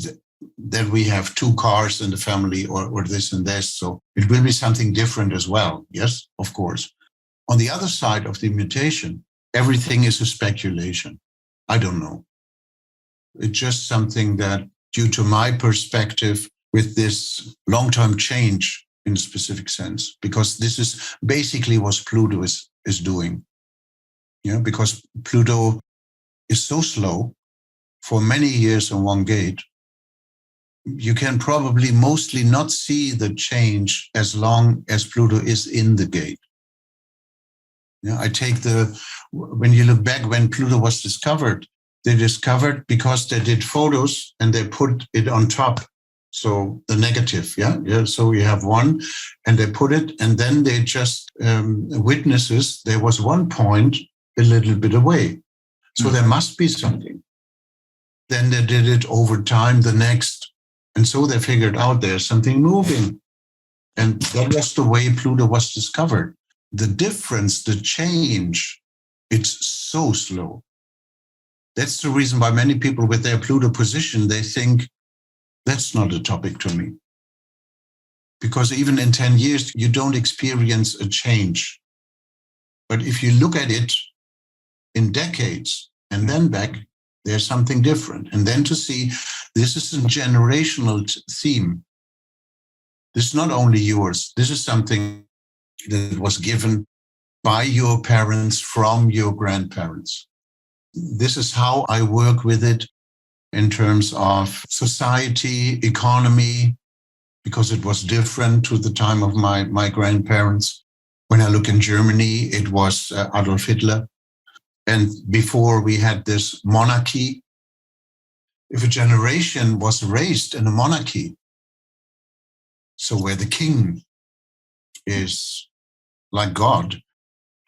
that we have 2 cars in the family or this and this. So it will be something different as well. Yes, of course. On the other side of the mutation, everything is a speculation. I don't know. It's just something that, due to my perspective, with this long-term change in a specific sense, because this is basically what Pluto is doing. Because Pluto is so slow for many years in one gate, you can probably mostly not see the change as long as Pluto is in the gate. I take when you look back when Pluto was discovered, they discovered because they did photos and they put it on top. So the negative, so you have one and they put it, and then they just witnesses, there was one point a little bit away. So there must be something. Then they did it over time, the next. And so they figured out there's something moving. And that was the way Pluto was discovered. The difference, the change, it's so slow. That's the reason why many people with their Pluto position, they think, that's not a topic to me. Because even in 10 years, you don't experience a change. But if you look at it in decades and then back, there's something different. And then to see, this is a generational theme. This is not only yours. This is something that was given by your parents from your grandparents. This is how I work with it in terms of society, economy, because it was different to the time of my grandparents. When I look in Germany, it was Adolf Hitler. And before we had this monarchy, if a generation was raised in a monarchy, so where the king is like God,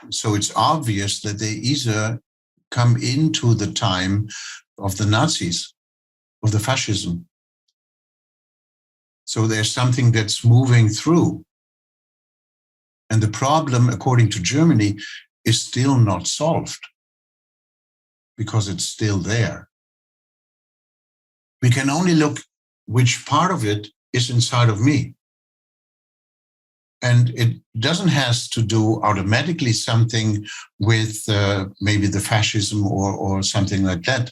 so it's obvious that they either come into the time of the Nazis, of the fascism. So there's something that's moving through. And the problem, according to Germany, is still not solved because it's still there. We can only look which part of it is inside of me. And it doesn't have to do automatically something with maybe the fascism or something like that,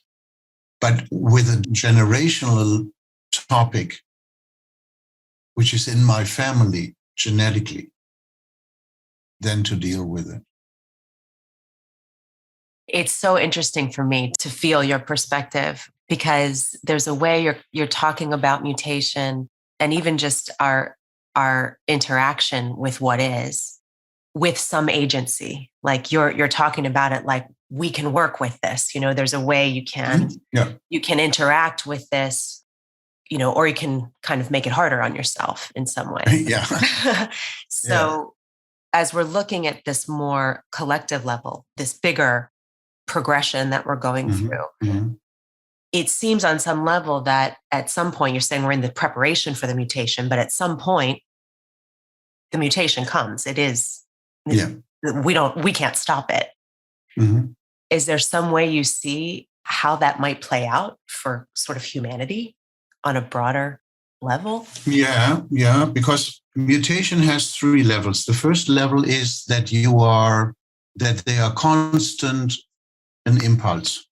but with a generational topic, which is in my family genetically, then to deal with it. It's so interesting for me to feel your perspective, because there's a way you're talking about mutation and even just our interaction with what is, with some agency. Like you're talking about it like, we can work with this. There's a way you can interact with this, or you can kind of make it harder on yourself in some way. Yeah. So as we're looking at this more collective level, this bigger progression that we're going through, it seems on some level that at some point, you're saying we're in the preparation for the mutation, but at some point, the mutation comes. It is, we can't stop it. Is there some way you see how that might play out for sort of humanity on a broader level? Yeah, because mutation has 3 levels. The first level is that they are constant an impulse.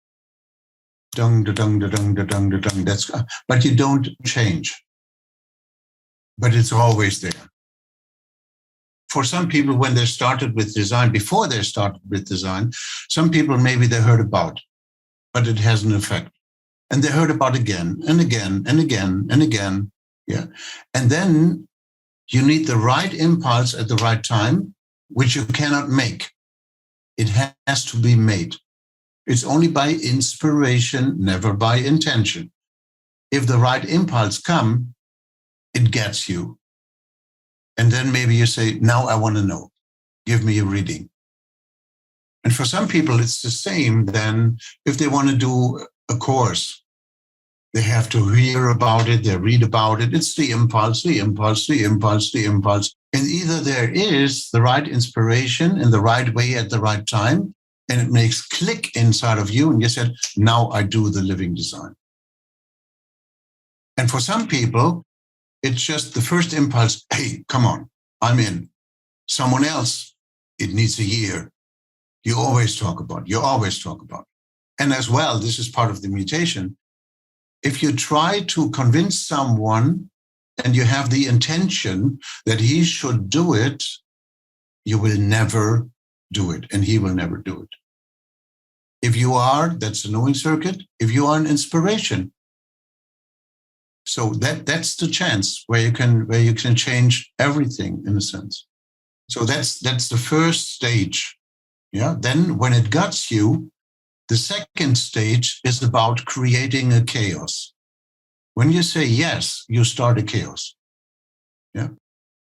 Dung, da, dung, da, dung, da, dung, da, dung. But you don't change. But it's always there. For some people, when they started with design, before they started with design, some people maybe they heard about, but it has an effect. And they heard about again and again and again and again. Yeah. And then you need the right impulse at the right time, which you cannot make. It has to be made. It's only by inspiration, never by intention. If the right impulse comes, it gets you. And then maybe you say, now I want to know. Give me a reading. And for some people, it's the same. Then if they want to do a course, they have to hear about it, they read about it. It's the impulse, the impulse, the impulse, the impulse. And either there is the right inspiration in the right way at the right time, and it makes click inside of you, and you said, now I do the living design. And for some people, it's just the first impulse, hey, come on, I'm in. Someone else, it needs a year. You always talk about. And as well, this is part of the mutation. If you try to convince someone and you have the intention that he should do it, you will never do it, and he will never do it. If you are, that's a knowing circuit. If you are an inspiration, so that's the chance where you can change everything in a sense. So that's the first stage. Yeah. Then when it guts you, the second stage is about creating a chaos. When you say yes, you start a chaos. Yeah.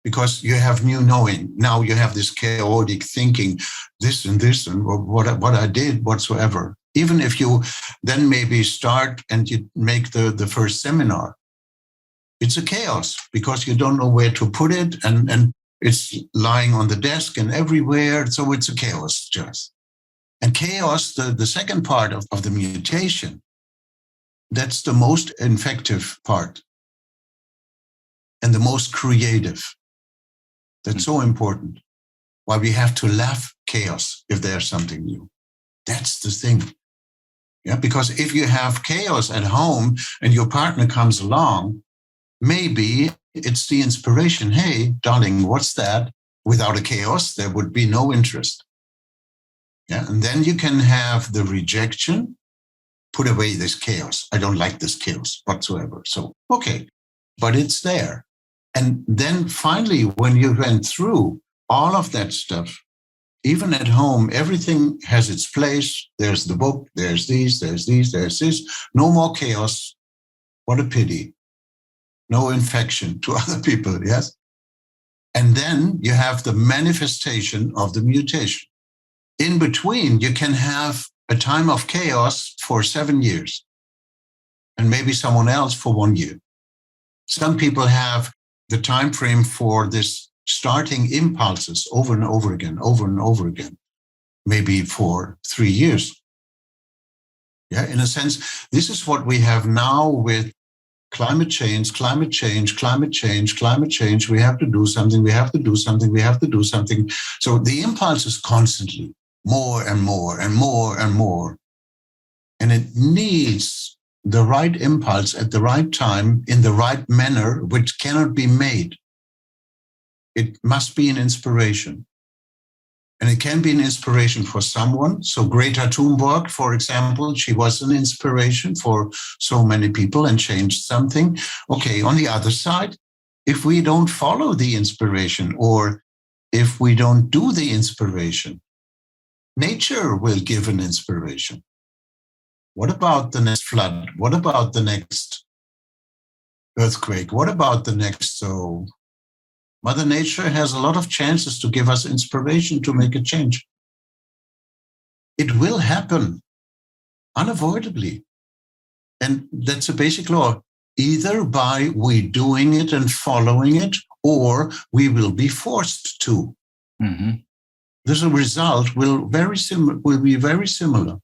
Because you have new knowing. Now you have this chaotic thinking, this and what I did whatsoever. Even if you then maybe start and you make the first seminar, it's a chaos because you don't know where to put it and it's lying on the desk and everywhere. So it's a chaos just. And chaos, the second part of the mutation, that's the most effective part and the most creative. That's so important. Why we have to laugh chaos if there's something new. That's the thing. Yeah, because if you have chaos at home and your partner comes along, maybe it's the inspiration. Hey, darling, what's that? Without a chaos, there would be no interest. Yeah, and then you can have the rejection. Put away this chaos. I don't like this chaos whatsoever. So, okay, but it's there. And then finally, when you went through all of that stuff, even at home, everything has its place. There's the book, there's this. No more chaos. What a pity. No infection to other people, yes? And then you have the manifestation of the mutation. In between, you can have a time of chaos for 7 years and maybe someone else for 1 year. Some people have the time frame for this starting impulses over and over again, maybe for 3 years. Yeah, in a sense, this is what we have now with climate change. We have to do something. So the impulse is constantly more and more. And it needs the right impulse at the right time in the right manner, which cannot be made. It must be an inspiration. And it can be an inspiration for someone. So Greta Thunberg, for example, she was an inspiration for so many people and changed something. Okay, on the other side, if we don't follow the inspiration or if we don't do the inspiration? Nature will give an inspiration. What about the next flood? What about the next earthquake? What about the next? So Mother Nature has a lot of chances to give us inspiration to make a change. It will happen unavoidably. And that's a basic law. Either by we doing it and following it, or we will be forced to. Mm-hmm. The result will be very similar.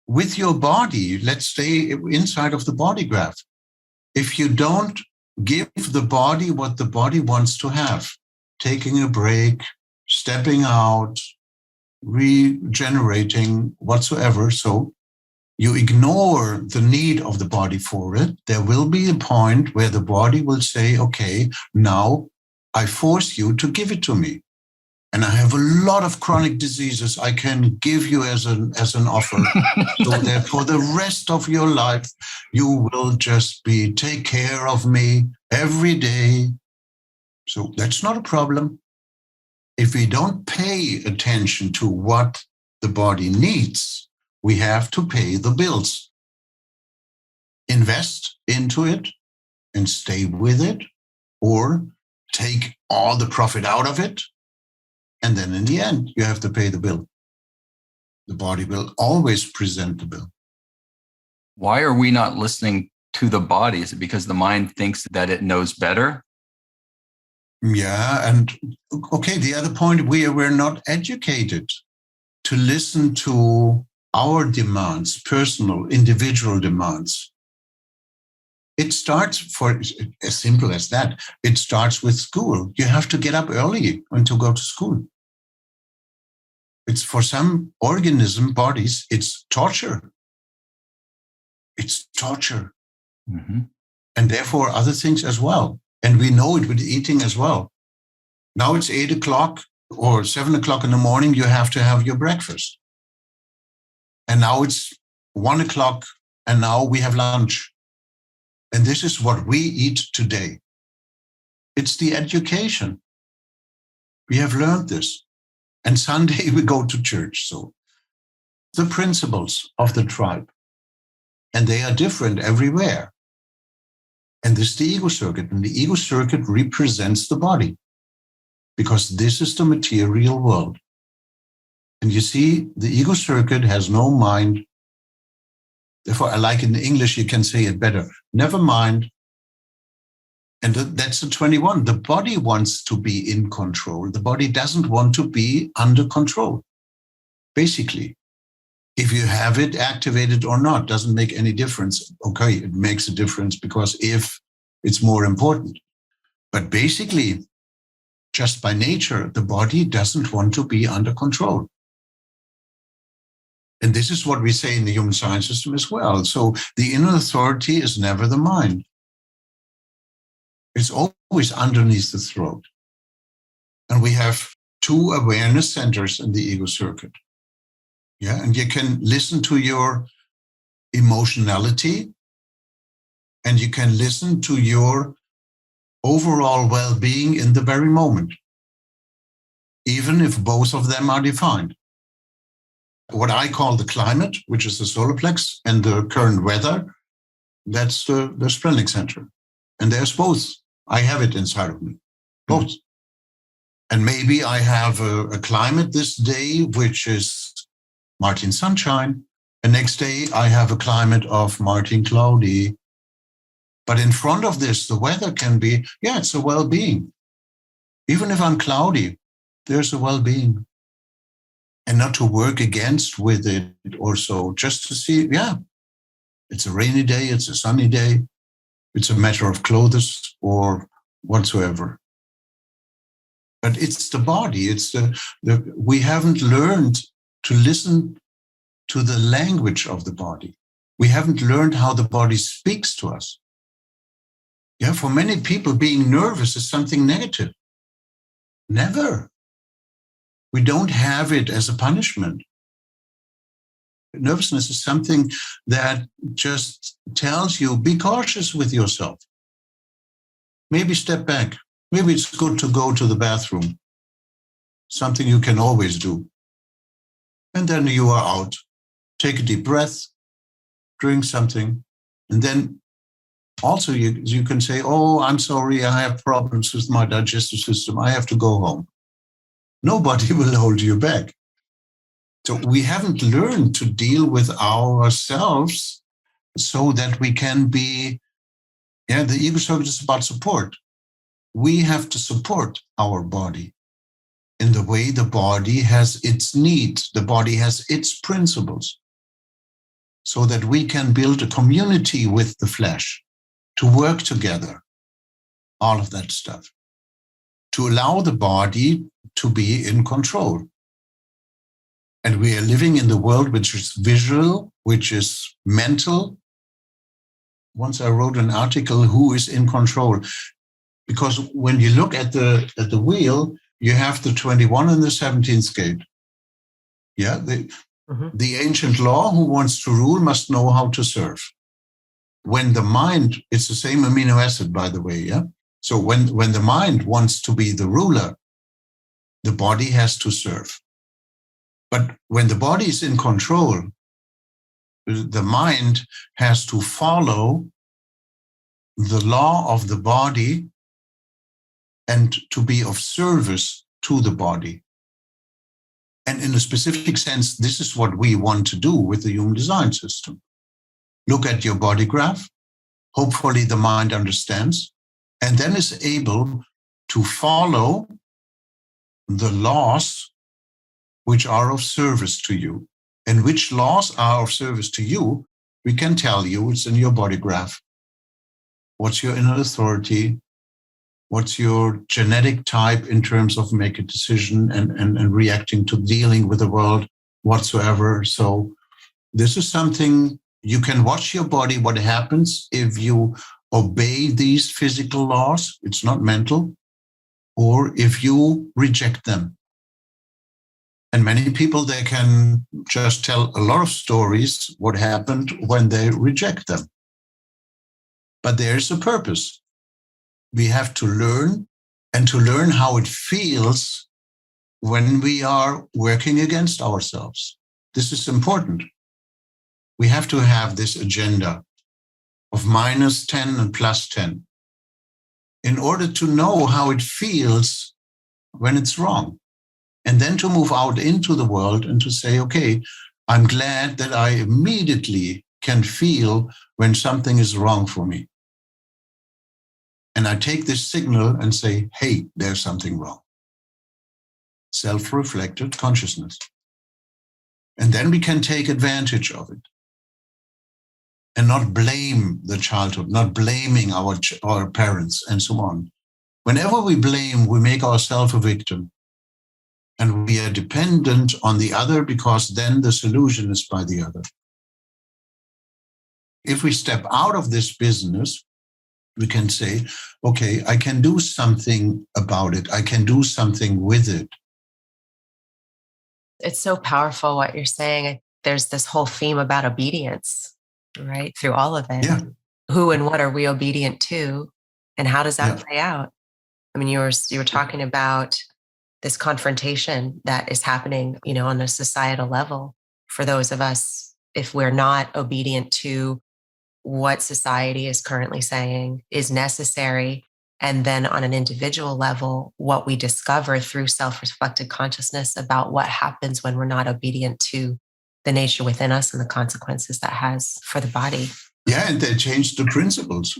With your body, let's stay inside of the BodyGraph. If you don't give the body what the body wants to have, taking a break, stepping out, regenerating, whatsoever, so you ignore the need of the body for it, there will be a point where the body will say, okay, now I force you to give it to me. And I have a lot of chronic diseases I can give you as an offer. So that for the rest of your life, you will just take care of me every day. So that's not a problem. If we don't pay attention to what the body needs, we have to pay the bills. Invest into it and stay with it, or take all the profit out of it. And then in the end, you have to pay the bill. The body will always present the bill. Why are we not listening to the body? Is it because the mind thinks that it knows better? Yeah. And okay, the other point, we're not educated to listen to our demands, personal, individual demands. It starts, for as simple as that, it starts with school. You have to get up early and to go to school. It's for some bodies, it's torture. It's torture. Mm-hmm. And therefore other things as well. And we know it with eating as well. Now it's 8 o'clock or 7 o'clock in the morning, you have to have your breakfast. And now it's 1 o'clock and now we have lunch. And this is what we eat today. It's the education. We have learned this. And Sunday we go to church. So the principles of the tribe. And they are different everywhere. And this is the ego circuit. And the ego circuit represents the body, because this is the material world. And you see, the ego circuit has no mind. Therefore, I like in English, you can say it better. Never mind. And that's the 21. The body wants to be in control. The body doesn't want to be under control. Basically, if you have it activated or not, doesn't make any difference. Okay, it makes a difference because if it's more important. But basically, just by nature, the body doesn't want to be under control. And this is what we say in the human science system as well. So the inner authority is never the mind. It's always underneath the throat. And we have 2 awareness centers in the ego circuit. Yeah, and you can listen to your emotionality, and you can listen to your overall well-being in the very moment, even if both of them are defined. What I call the climate, which is the solar plex, and the current weather, that's the splenic center. And there's both. I have it inside of me, both. And maybe I have a climate this day, which is Martin Sunshine. And next day, I have a climate of Martin Cloudy. But in front of this, the weather can be, it's a well-being. Even if I'm cloudy, there's a well-being. And not to work against with it or so, just to see, it's a rainy day, it's a sunny day, it's a matter of clothes or whatsoever. But it's the body, it's we haven't learned to listen to the language of the body. We haven't learned how the body speaks to us. Yeah, for many people, being nervous is something negative. Never. We don't have it as a punishment. Nervousness is something that just tells you, be cautious with yourself. Maybe step back. Maybe it's good to go to the bathroom. something you can always do. And then you are out. Take a deep breath, drink something, and then also you can say, oh, I'm sorry, I have problems with my digestive system. I have to go home. Nobody will hold you back. So we haven't learned to deal with ourselves so that we can be, the ego circuit is about support. We have to support our body in the way the body has its needs, the body has its principles, so that we can build a community with the flesh, to work together, all of that stuff, to allow the body to be in control. And we are living in the world which is visual, which is mental. Once I wrote an article, who is in control? Because when you look at the wheel, you have the 21 and the 17th gate. Yeah, the ancient law, who wants to rule must know how to serve. When the mind, it's the same amino acid, by the way, yeah? So when the mind wants to be the ruler, the body has to serve. But when the body is in control, the mind has to follow the law of the body and to be of service to the body. And in a specific sense, this is what we want to do with the human design system. Look at your BodyGraph. Hopefully the mind understands and then is able to follow the laws which are of service to you. And which laws are of service to you, we can tell you. It's in your BodyGraph. What's your inner authority? What's your genetic type in terms of make a decision and reacting to dealing with the world whatsoever? So this is something you can watch your body, what happens if you obey these physical laws. It's not mental. Or if you reject them. And many people, they can just tell a lot of stories what happened when they reject them. But there's a purpose. We have to learn, and to learn how it feels when we are working against ourselves. This is important. We have to have this agenda of -10 and +10 in order to know how it feels when it's wrong. And then to move out into the world and to say, okay, I'm glad that I immediately can feel when something is wrong for me. And I take this signal and say, hey, there's something wrong. Self-reflected consciousness. And then we can take advantage of it. And not blame the childhood, not blaming our parents and so on. Whenever we blame, we make ourselves a victim. And we are dependent on the other because then the solution is by the other. If we step out of this business, we can say, okay, I can do something about it. I can do something with it. It's so powerful what you're saying. There's this whole theme about obedience, right? Through all of it. Yeah. Who and what are we obedient to? And how does that play out? I mean, you were talking about this confrontation that is happening, on a societal level for those of us, if we're not obedient to what society is currently saying is necessary. And then on an individual level, what we discover through self-reflected consciousness about what happens when we're not obedient to the nature within us and the consequences that has for the body. Yeah, and they change the principles.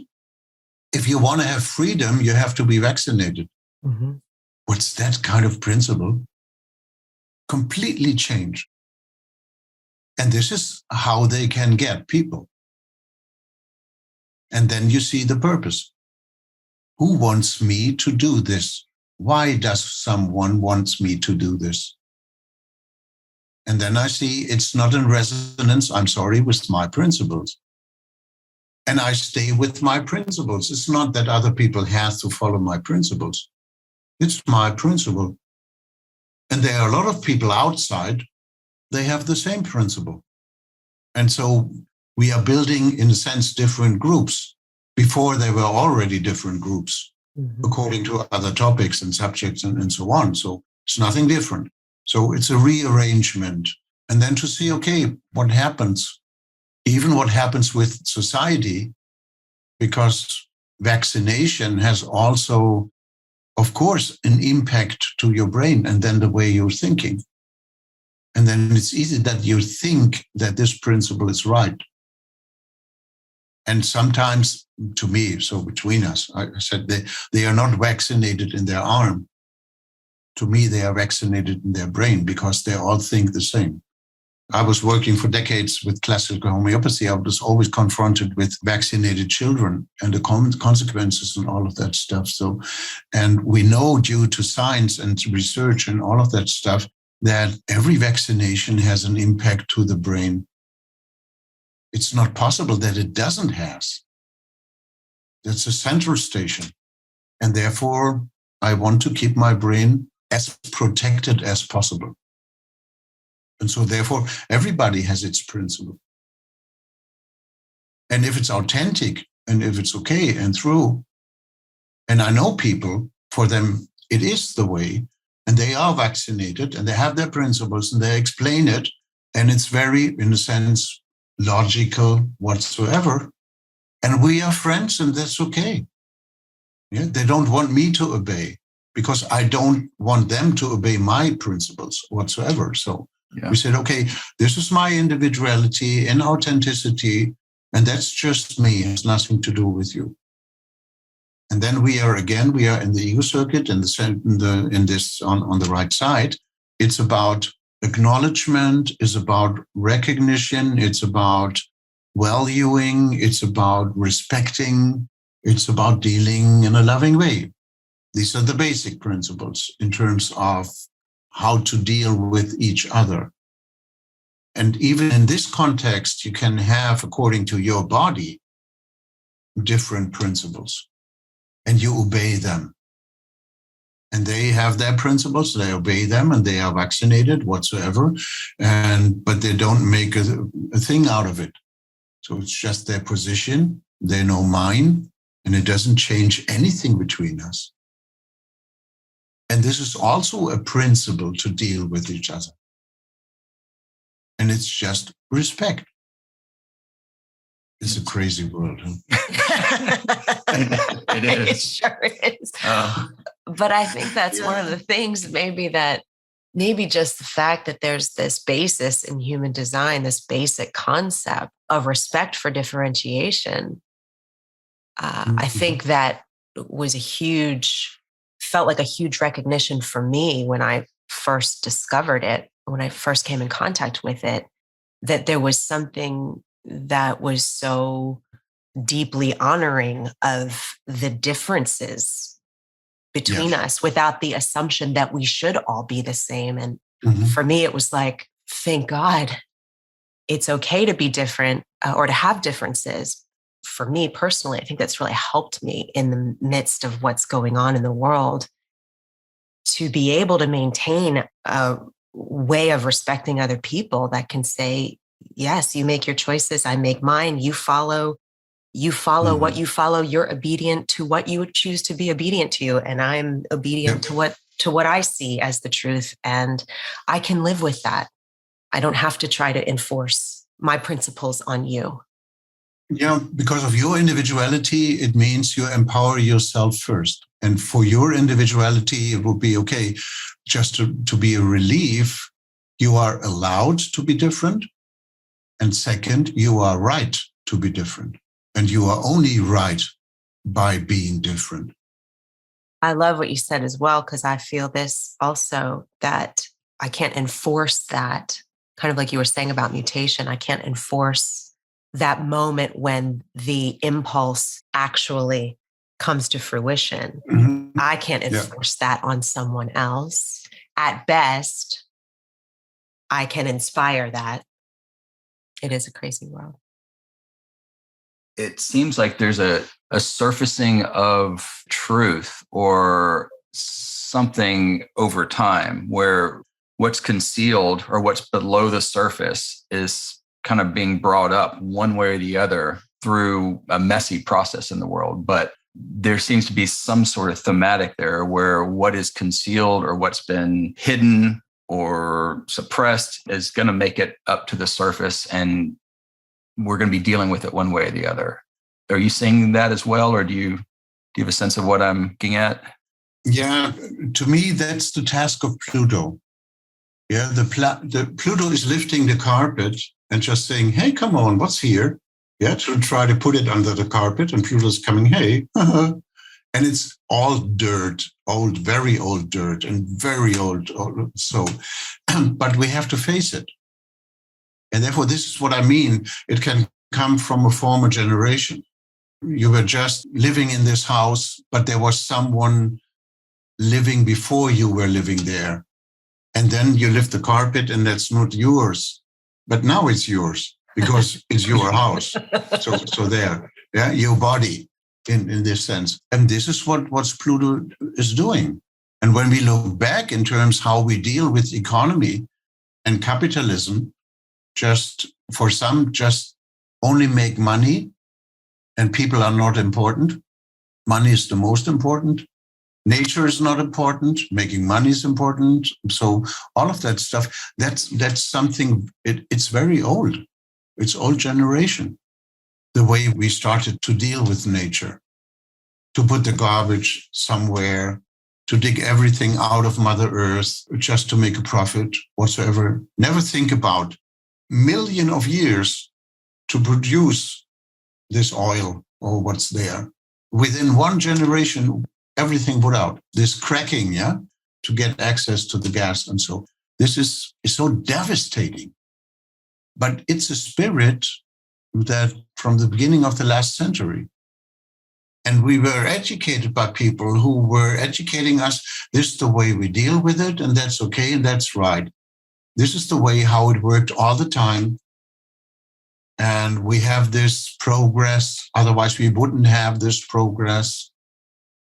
If you want to have freedom, you have to be vaccinated. Mm-hmm. What's that kind of principle? Completely changed. And this is how they can get people. And then you see the purpose. Who wants me to do this? Why does someone wants me to do this? And then I see it's not in resonance, I'm sorry, with my principles. And I stay with my principles. It's not that other people have to follow my principles. It's my principle. And there are a lot of people outside, they have the same principle. And so we are building, in a sense, different groups. Before there were already different groups, according to other topics and subjects and so on. So It's nothing different. So it's a rearrangement. And then to see, okay, what happens, even what happens with society, because vaccination has also, of course, an impact to your brain and then the way you're thinking. And then it's easy that you think that this principle is right. And sometimes, to me, so between us, I said they are not vaccinated in their arm. To me, they are vaccinated in their brain because they all think the same. I was working for decades with classical homeopathy. I was always confronted with vaccinated children and the consequences and all of that stuff. So, and we know due to science and research and all of that stuff that every vaccination has an impact to the brain. It's not possible that it doesn't have. That's a central station. And therefore, I want to keep my brain as protected as possible. And so therefore, everybody has its principle. And if it's authentic and if it's okay and true, and I know people, for them, it is the way, and they are vaccinated and they have their principles and they explain it. And it's very, in a sense, logical whatsoever. And we are friends and that's okay. Yeah, they don't want me to obey because I don't want them to obey my principles whatsoever. So we said, okay, this is my individuality and authenticity, and that's just me. It has nothing to do with you. And then we are in the ego circuit in this on the right side. It's about acknowledgement, it's about recognition, it's about valuing, it's about respecting, it's about dealing in a loving way. These are the basic principles in terms of how to deal with each other. And even in this context, you can have, according to your body, different principles, and you obey them. And they have their principles, they obey them, and they are vaccinated whatsoever, but they don't make a thing out of it. So it's just their position, they know mine, and it doesn't change anything between us. And this is also a principle to deal with each other. And it's just respect. It's a crazy world. Huh? It is. It sure is. But I think that's one of the things, maybe just the fact that there's this basis in human design, this basic concept of respect for differentiation. I think that felt like a huge recognition for me when I first discovered it, when I first came in contact with it, that there was something that was so deeply honoring of the differences between us without the assumption that we should all be the same. And for me, it was like, thank God it's okay to be different or to have differences. For me personally, I think that's really helped me in the midst of what's going on in the world to be able to maintain a way of respecting other people that can say, yes, you make your choices, I make mine, you follow what you follow, you're obedient to what you would choose to be obedient to, and I'm obedient to what I see as the truth, and I can live with that. I don't have to try to enforce my principles on you. Yeah, because of your individuality, it means you empower yourself first. And for your individuality, it would be okay, just to be a relief, you are allowed to be different. And second, you are right to be different. And you are only right by being different. I love what you said as well, because I feel this also, that I can't enforce that, kind of like you were saying about mutation. I can't enforce that moment when the impulse actually comes to fruition. I can't enforce that on someone else. At best, I can inspire that. It is a crazy world. It seems like there's a surfacing of truth or something over time where what's concealed or what's below the surface is kind of being brought up one way or the other through a messy process in the world. But there seems to be some sort of thematic there where what is concealed or what's been hidden or suppressed is going to make it up to the surface, and we're going to be dealing with it one way or the other. Are you seeing that as well, or do you have a sense of what I'm looking at? Yeah, to me, that's the task of Pluto. Yeah, the Pluto is lifting the carpet and just saying, hey, come on, what's here? Yeah, to try to put it under the carpet, and Pluto's coming, hey, and it's all dirt, old, very old dirt, and very old. So, but we have to face it. And therefore, this is what I mean. It can come from a former generation. You were just living in this house, but there was someone living before you were living there. And then you lift the carpet, and that's not yours. But now it's yours because it's your house. So there, yeah, your body in this sense. And this is what Pluto is doing. And when we look back in terms how we deal with economy and capitalism, just for some, just only make money, and people are not important. Money is the most important. Nature is not important. Making money is important. So all of that stuff, that's something, it's very old. It's old generation. The way we started to deal with nature, to put the garbage somewhere, to dig everything out of Mother Earth just to make a profit whatsoever. Never think about millions of years to produce this oil or what's there. Within one generation, everything put out. This cracking, yeah, to get access to the gas. And so this is so devastating. But it's a spirit that from the beginning of the last century. And we were educated by people who were educating us, this is the way we deal with it, and that's okay, and that's right. This is the way how it worked all the time. And we have this progress, otherwise we wouldn't have this progress,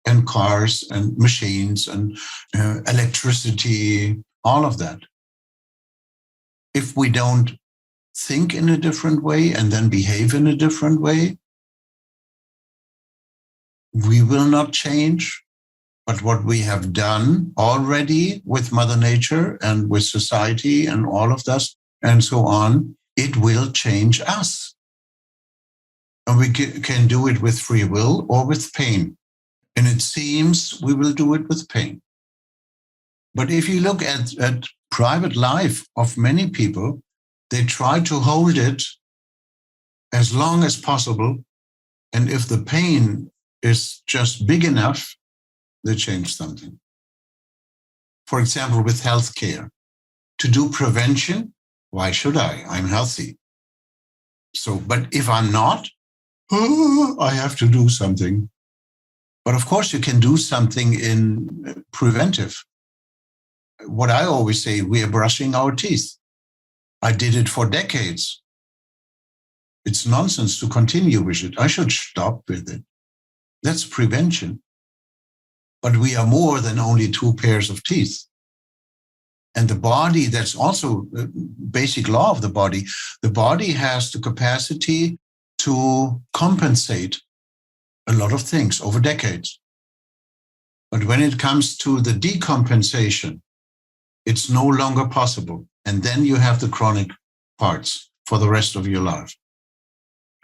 and cars and machines and electricity, all of that. If we don't think in a different way and then behave in a different way, we will not change. But what we have done already with Mother Nature and with society and all of that and so on, it will change us. And we can do it with free will or with pain. And it seems we will do it with pain. But if you look at private life of many people, they try to hold it as long as possible. And if the pain is just big enough, they change something. For example, with healthcare, to do prevention, why should I? I'm healthy. So, but if I'm not, I have to do something. But of course, you can do something in preventive. What I always say, we are brushing our teeth. I did it for decades. It's nonsense to continue with it. I should stop with it. That's prevention. But we are more than only two pairs of teeth. And the body, that's also the basic law of the body. The body has the capacity to compensate a lot of things over decades. But when it comes to the decompensation, it's no longer possible. And then you have the chronic parts for the rest of your life.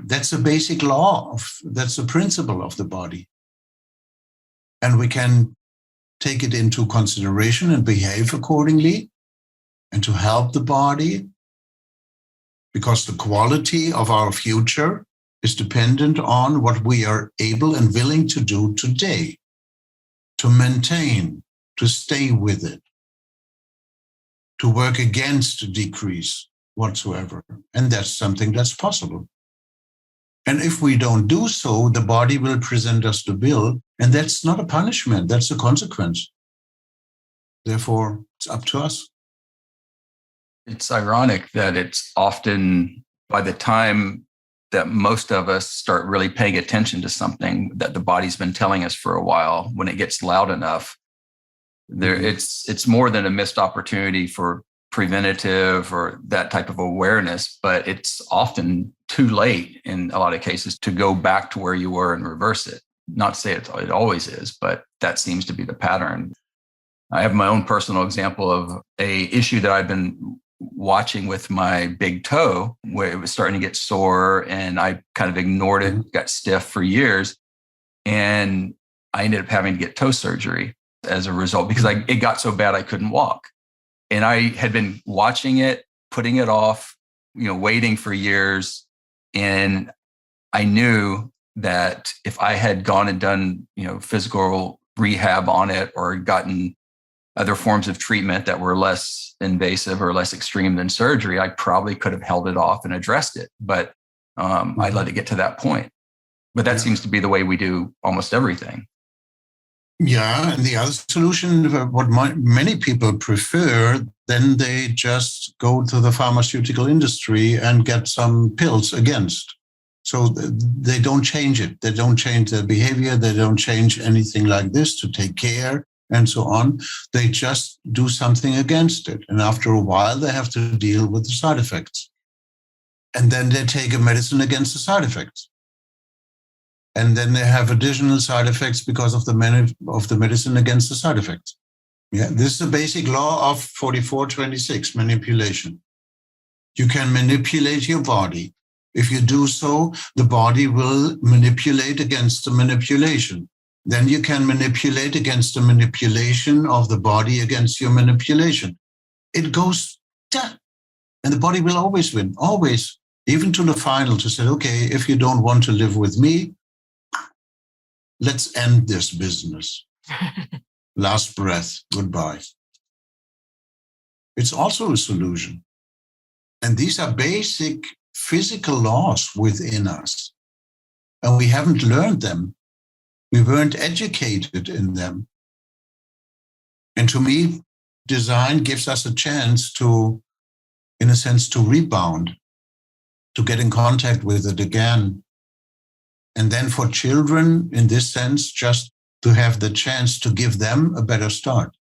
That's a basic law, that's a principle of the body. And we can take it into consideration and behave accordingly and to help the body, because the quality of our future is dependent on what we are able and willing to do today, to maintain, to stay with it, to work against a decrease whatsoever. And that's something that's possible. And if we don't do so, the body will present us the bill, and that's not a punishment, that's a consequence. Therefore, it's up to us. It's ironic that it's often by the time that most of us start really paying attention to something that the body's been telling us for a while, when it gets loud enough, it's more than a missed opportunity for preventative or that type of awareness, but it's often too late in a lot of cases to go back to where you were and reverse it. Not to say it always is, but that seems to be the pattern. I have my own personal example of a issue that I've been watching with my big toe, where it was starting to get sore and I kind of ignored it, got stiff for years. And I ended up having to get toe surgery as a result because it got so bad I couldn't walk. And I had been watching it, putting it off, waiting for years. And I knew that if I had gone and done, physical rehab on it or gotten other forms of treatment that were less invasive or less extreme than surgery, I probably could have held it off and addressed it. But I let it get to that point. But that seems to be the way we do almost everything. Yeah, and the other solution, what many people prefer, then they just go to the pharmaceutical industry and get some pills against. So they don't change it. They don't change their behavior. They don't change anything like this to take care and so on. They just do something against it. And after a while, they have to deal with the side effects. And then they take a medicine against the side effects. And then they have additional side effects because of the medicine against the side effects. Yeah, this is the basic law of 4426, manipulation. You can manipulate your body. If you do so, the body will manipulate against the manipulation. Then you can manipulate against the manipulation of the body against your manipulation. It goes down, and the body will always win, always, even to the final, to say, okay, if you don't want to live with me, let's end this business. Last breath, goodbye. It's also a solution. And these are basic physical laws within us. And we haven't learned them. We weren't educated in them. And to me, design gives us a chance to, in a sense, to rebound, to get in contact with it again. And then for children, in this sense, just to have the chance to give them a better start.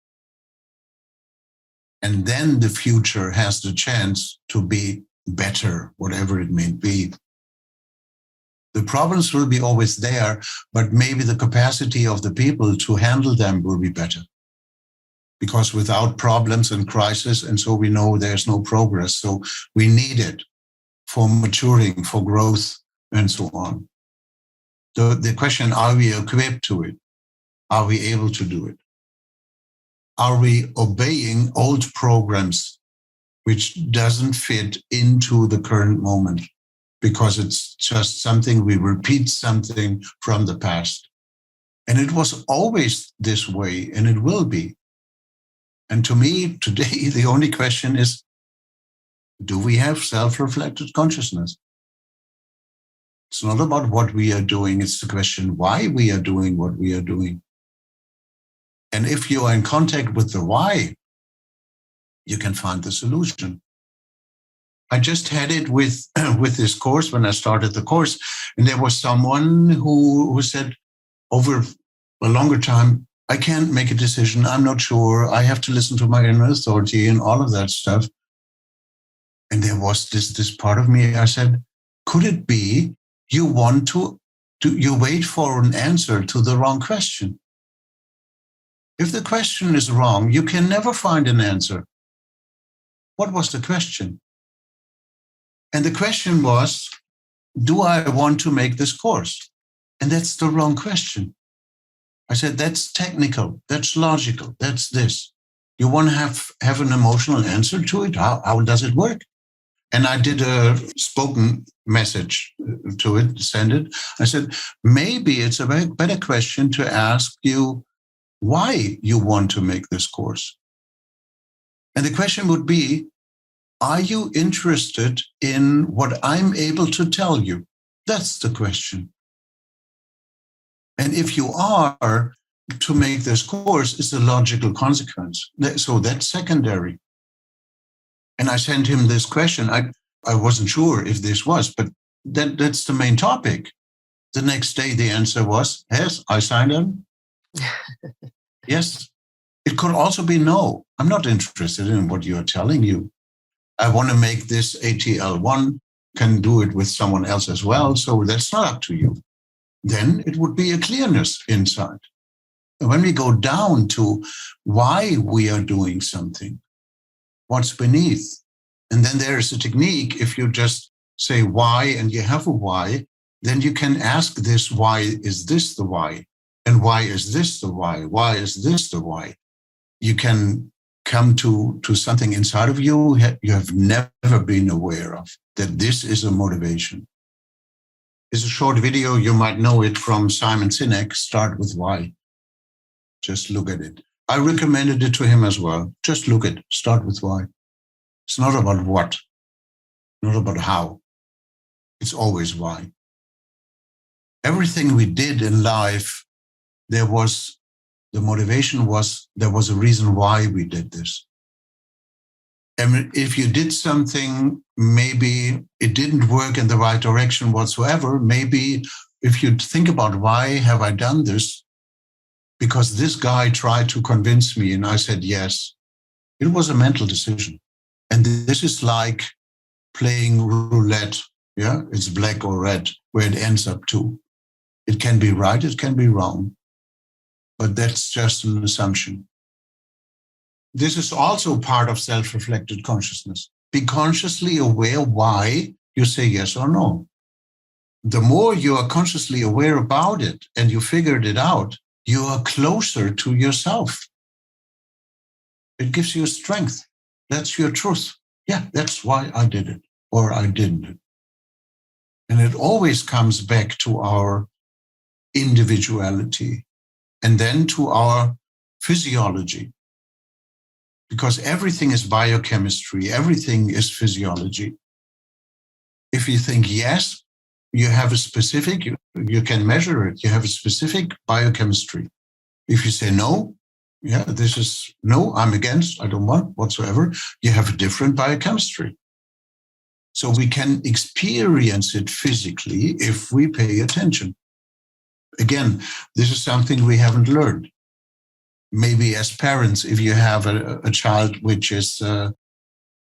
And then the future has the chance to be better, whatever it may be. The problems will be always there, but maybe the capacity of the people to handle them will be better. Because without problems and crisis, and so we know there's no progress. So we need it for maturing, for growth, and so on. The question, are we equipped to it? Are we able to do it? Are we obeying old programs which doesn't fit into the current moment because it's just something, we repeat something from the past. And it was always this way, and it will be. And to me, today, the only question is, do we have self-reflected consciousness? It's not about what we are doing. It's the question why we are doing what we are doing. And if you are in contact with the why, you can find the solution. I just had it with this course when I started the course, and there was someone who said over a longer time, I can't make a decision. I'm not sure. I have to listen to my inner authority and all of that stuff. And there was this part of me, I said, could it be you want you wait for an answer to the wrong question? If the question is wrong, you can never find an answer. What was the question? And the question was, do I want to make this course? And that's the wrong question. I said, that's technical, that's logical, that's this. You want to have an emotional answer to it? How does it work? And I did a spoken message to it, send it. I said, maybe it's a better question to ask you why you want to make this course. And the question would be, are you interested in what I'm able to tell you? That's the question. And if you are, to make this course is a logical consequence. So that's secondary. And I sent him this question. I wasn't sure if this was, but that's the main topic. The next day, the answer was, yes, I signed him. Yes. It could also be no. I'm not interested in what you're telling you. I want to make this ATL1, can do it with someone else as well. So that's not up to you. then it would be a clearness inside. And when we go down to why we are doing something, what's beneath, and then there is a technique. If you just say why and you have a why, then you can ask this, why is this the why? And why is this the why? Why is this the why? You can come to something inside of you you have never been aware of, that this is a motivation. It's a short video. You might know it from Simon Sinek, Start with Why. Just look at it. I recommended it to him as well. Just look at it. Start with why. It's not about what, not about how. It's always why. Everything we did in life, the motivation was, there was a reason why we did this. And if you did something, maybe it didn't work in the right direction whatsoever. Maybe if you think about why have I done this? Because this guy tried to convince me and I said yes. It was a mental decision. And this is like playing roulette. Yeah, it's black or red, where it ends up to. It can be right, it can be wrong. But that's just an assumption. This is also part of self-reflected consciousness. Be consciously aware why you say yes or no. The more you are consciously aware about it and you figured it out, you are closer to yourself. It gives you strength. That's your truth. Yeah, that's why I did it, or I didn't. And it always comes back to our individuality and then to our physiology. Because everything is biochemistry, everything is physiology. If you think yes, you have a specific, you can measure it, you have a specific biochemistry. If you say no, yeah, this is no, I'm against, I don't want whatsoever, you have a different biochemistry. So we can experience it physically if we pay attention. Again, this is something we haven't learned. Maybe as parents, if you have a child which is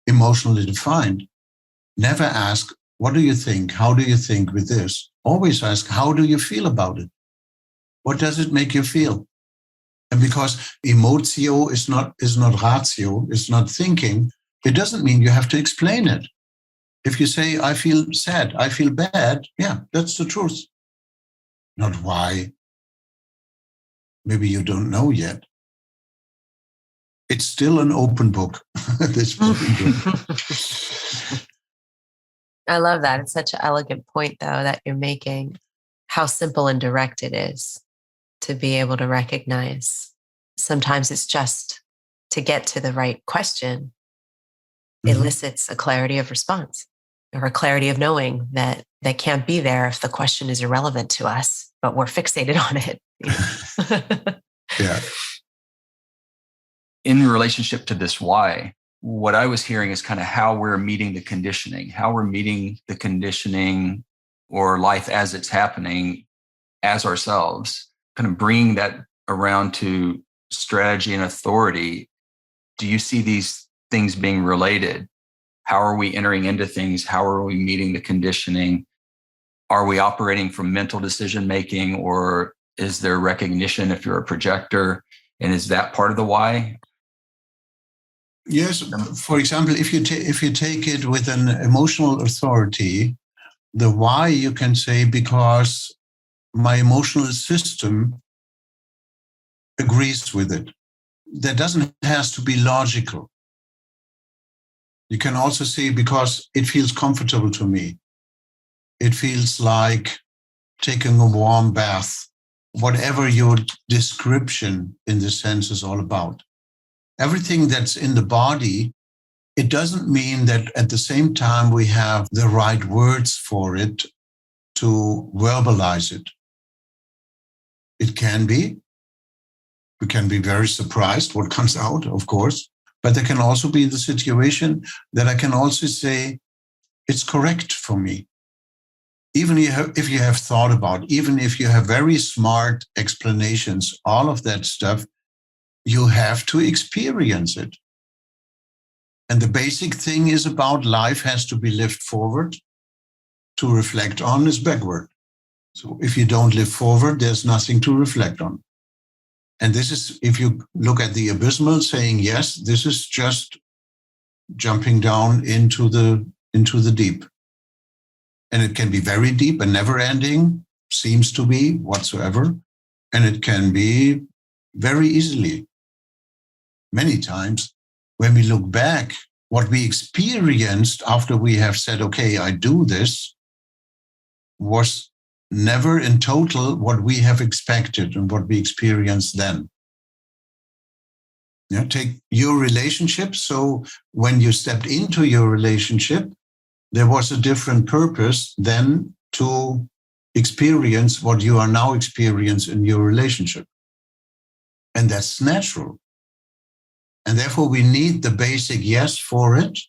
emotionally defined, never ask, what do you think? How do you think with this? Always ask, how do you feel about it? What does it make you feel? And because emotio is not ratio, it's not thinking, it doesn't mean you have to explain it. If you say, I feel sad, I feel bad, yeah, that's the truth. Not why. Maybe you don't know yet. It's still an open book, this book. I love that. It's such an elegant point, though, that you're making, how simple and direct it is to be able to recognize. Sometimes it's just to get to the right question, elicits a clarity of response or a clarity of knowing that they can't be there if the question is irrelevant to us, but we're fixated on it. You know? Yeah. In relationship to this why, what I was hearing is kind of how we're meeting the conditioning or life as it's happening as ourselves, kind of bringing that around to strategy and authority. Do you see these things being related? How are we entering into things? How are we meeting the conditioning? Are we operating from mental decision-making, or is there recognition if you're a projector? And is that part of the why? Yes. For example, if you take it with an emotional authority, the why you can say, because my emotional system agrees with it. That doesn't have to be logical. You can also say, because it feels comfortable to me. It feels like taking a warm bath, whatever your description in the sense is all about. Everything that's in the body, it doesn't mean that at the same time we have the right words for it to verbalize it. It can be. We can be very surprised what comes out, of course. But there can also be the situation that I can also say, it's correct for me. Even if you have thought about, even if you have very smart explanations, all of that stuff, you have to experience it. And the basic thing is about life has to be lived forward. To reflect on is backward. So if you don't live forward, there's nothing to reflect on. And this is, if you look at the abysmal, saying, yes, this is just jumping down into the deep. And it can be very deep and never ending, seems to be whatsoever. And it can be very easily. Many times when we look back, what we experienced after we have said, okay, I do this, was never in total what we have expected and what we experienced then. You know, take your relationship. So when you stepped into your relationship, there was a different purpose than to experience what you are now experiencing in your relationship. And that's natural. And therefore we need the basic yes for it.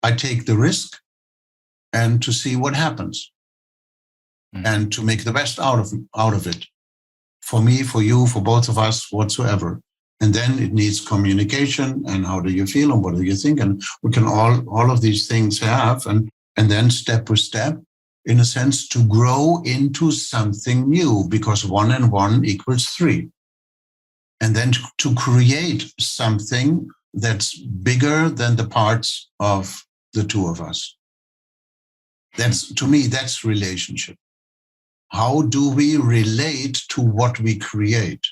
I take the risk and to see what happens. And to make the best out of it. For me, for you, for both of us, whatsoever. And then it needs communication and how do you feel and what do you think? And we can all of these things have and then step by step, in a sense, to grow into something new, because 1 and 1 equals 3. And then to create something that's bigger than the parts of the two of us. That's, to me, that's relationship. How do we relate to what we create?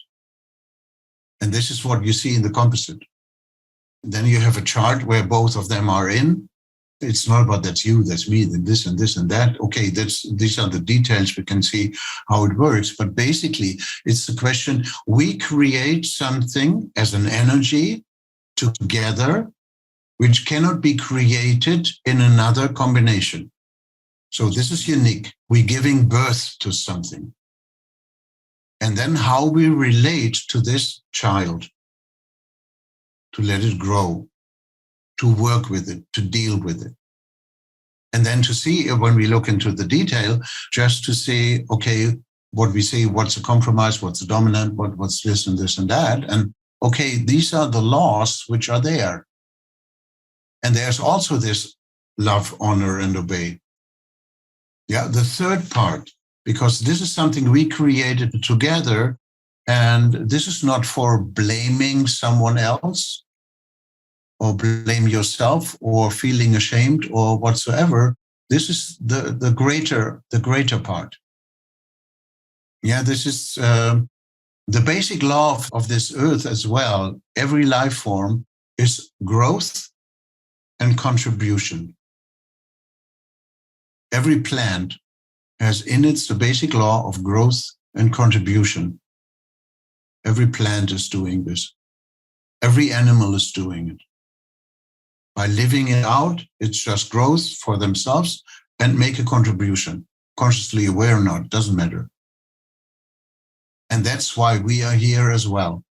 And this is what you see in the composite. Then you have a chart where both of them are in. It's not about that's you, that's me, then this and this and that. Okay, these are the details. We can see how it works. But basically, it's the question, we create something as an energy together, which cannot be created in another combination. So this is unique. We're giving birth to something. And then how we relate to this child, to let it grow, to work with it, to deal with it. And then to see, when we look into the detail, just to see, okay, what we see, what's a compromise, what's a dominant, what's this and this and that. And okay, these are the laws which are there. And there's also this love, honor, and obey. Yeah, the third part, because this is something we created together, and this is not for blaming someone else or blame yourself or feeling ashamed or whatsoever. This is the greater part. Yeah, this is the basic law of this earth as well. Every life form is growth and contribution. Every plant has in it the basic law of growth and contribution. Every plant is doing this. Every animal is doing it. By living it out, it's just growth for themselves and make a contribution. Consciously aware or not, doesn't matter. And that's why we are here as well.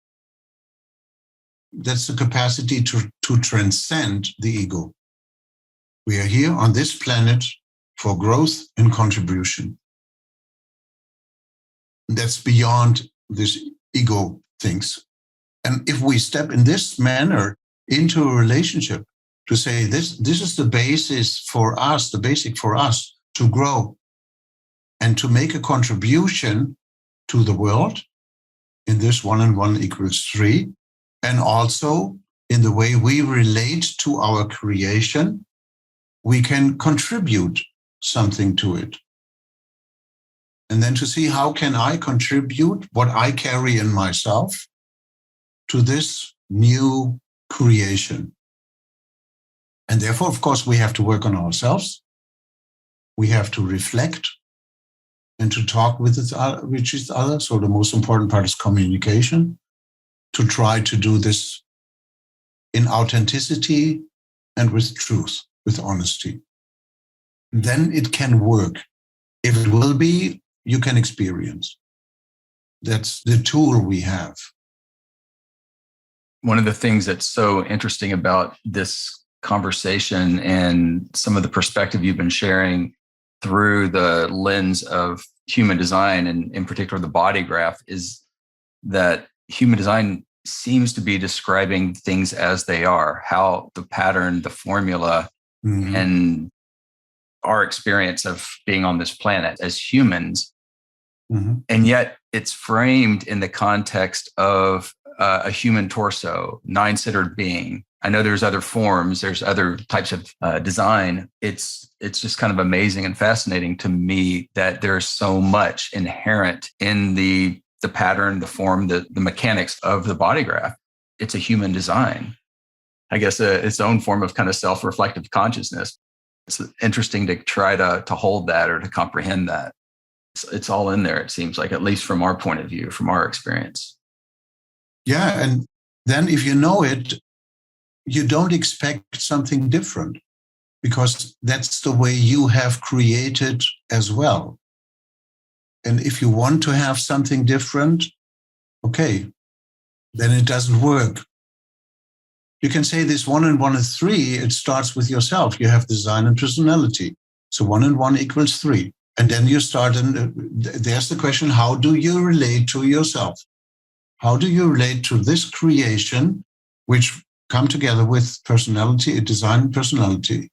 That's the capacity to transcend the ego. We are here on this planet for growth and contribution. That's beyond this ego things. And if we step in this manner into a relationship to say this is the basis for us, the basic for us to grow and to make a contribution to the world in this 1 and 1 equals 3, and also in the way we relate to our creation, we can contribute something to it. And then to see how can I contribute what I carry in myself to this new creation. And therefore, of course, we have to work on ourselves. We have to reflect and to talk with each other. So the most important part is communication, to try to do this in authenticity and with truth, with honesty. Then it can work. If it will be, you can experience. That's the tool we have. One of the things that's so interesting about this conversation and some of the perspective you've been sharing through the lens of human design, and in particular the BodyGraph, is that human design seems to be describing things as they are, how the pattern, the formula, and our experience of being on this planet as humans. Mm-hmm. And yet it's framed in the context of a human torso, nine-centered being. I know there's other forms, there's other types of design. It's just kind of amazing and fascinating to me that there's so much inherent in the pattern, the form, the mechanics of the body graph. It's a human design. I guess its own form of kind of self-reflective consciousness. It's interesting to try to hold that or to comprehend that. It's all in there, it seems like, at least from our point of view, from our experience. Yeah. And then if you know it, you don't expect something different because that's the way you have created as well. And if you want to have something different, okay, then it doesn't work. You can say this 1 and 1 is 3. It starts with yourself. You have design and personality. So 1 and 1 equals 3. And then you start, and there's the question, how do you relate to yourself? How do you relate to this creation, which come together with personality, design and personality?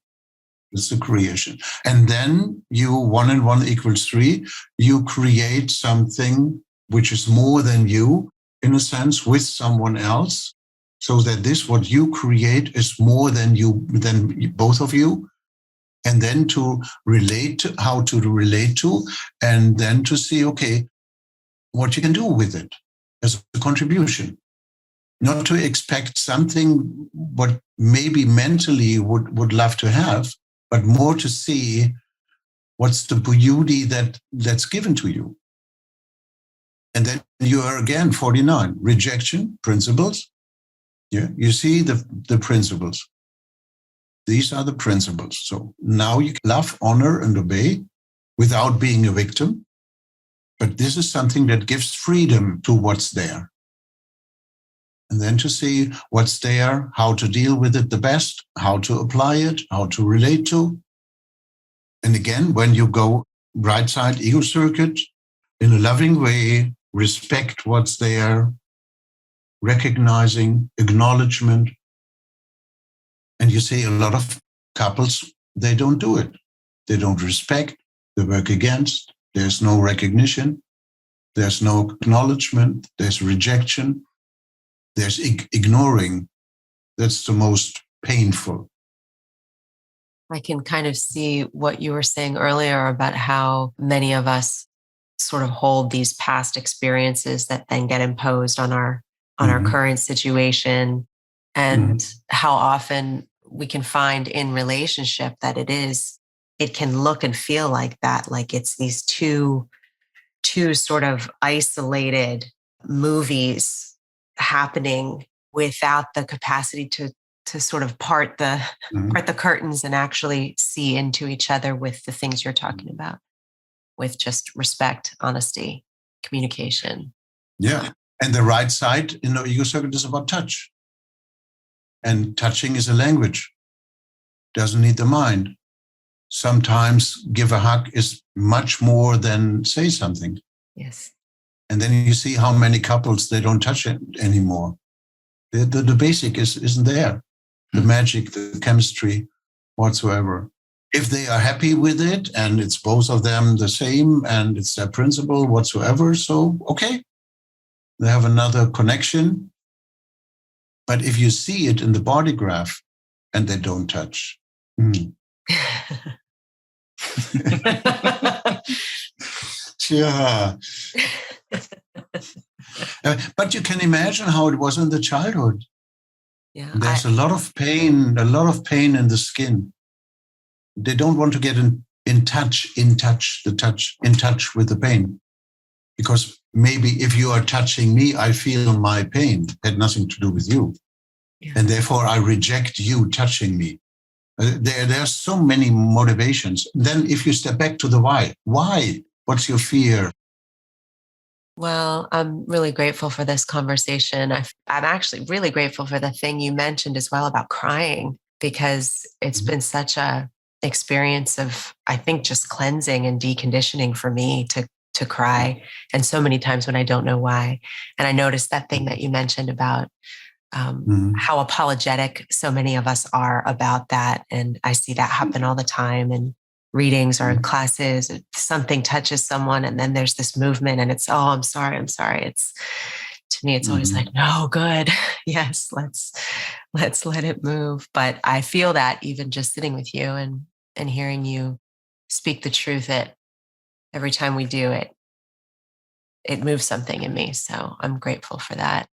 It's the creation. And then you 1 and 1 equals 3. You create something which is more than you, in a sense, with someone else, so that this, what you create, is more than you, than both of you. And then to relate to how to relate to, and then to see, okay, what you can do with it as a contribution. Not to expect something what maybe mentally would love to have, but more to see what's the beauty that's given to you. And then you are again 49, rejection, principles. Yeah, you see the principles. These are the principles. So now you can love, honor, and obey without being a victim. But this is something that gives freedom to what's there. And then to see what's there, how to deal with it the best, how to apply it, how to relate to. And again, when you go right side ego circuit, in a loving way, respect what's there, recognizing, acknowledgement. And you see a lot of couples, they don't do it. They don't respect, they work against, there's no recognition, there's no acknowledgement, there's rejection, there's ignoring. That's the most painful. I can kind of see what you were saying earlier about how many of us sort of hold these past experiences that then get imposed on our current situation, and how often we can find in relationship that it can look and feel like that, like it's these two sort of isolated movies happening without the capacity to sort of part the curtains and actually see into each other with the things you're talking about, with just respect, honesty, communication. Yeah. And the right side in the ego circuit is about touch. And touching is a language. Doesn't need the mind. Sometimes give a hug is much more than say something. Yes. And then you see how many couples, they don't touch it anymore. The basic isn't there. The magic, the chemistry, whatsoever. If they are happy with it and it's both of them the same and it's their principle whatsoever, so okay, they have another connection. But if you see it in the body graph and they don't touch. Yeah. But you can imagine how it was in the childhood. Yeah, There's a lot of pain in the skin. They don't want to get in touch with the pain. Because maybe if you are touching me, I feel my pain. It had nothing to do with you. Yeah. And therefore I reject you touching me. There are so many motivations. Then if you step back to the why? What's your fear? Well, I'm really grateful for this conversation. I'm actually really grateful for the thing you mentioned as well about crying, because it's been such a experience of, I think, just cleansing and deconditioning for me to cry. And so many times when I don't know why. And I noticed that thing that you mentioned about how apologetic so many of us are about that. And I see that happen all the time. And readings or in classes, something touches someone and then there's this movement and it's, oh, I'm sorry. It's, to me, it's always like, no, good. Yes, let's let it move. But I feel that even just sitting with you and hearing you speak the truth, that every time we do it, it moves something in me. So I'm grateful for that.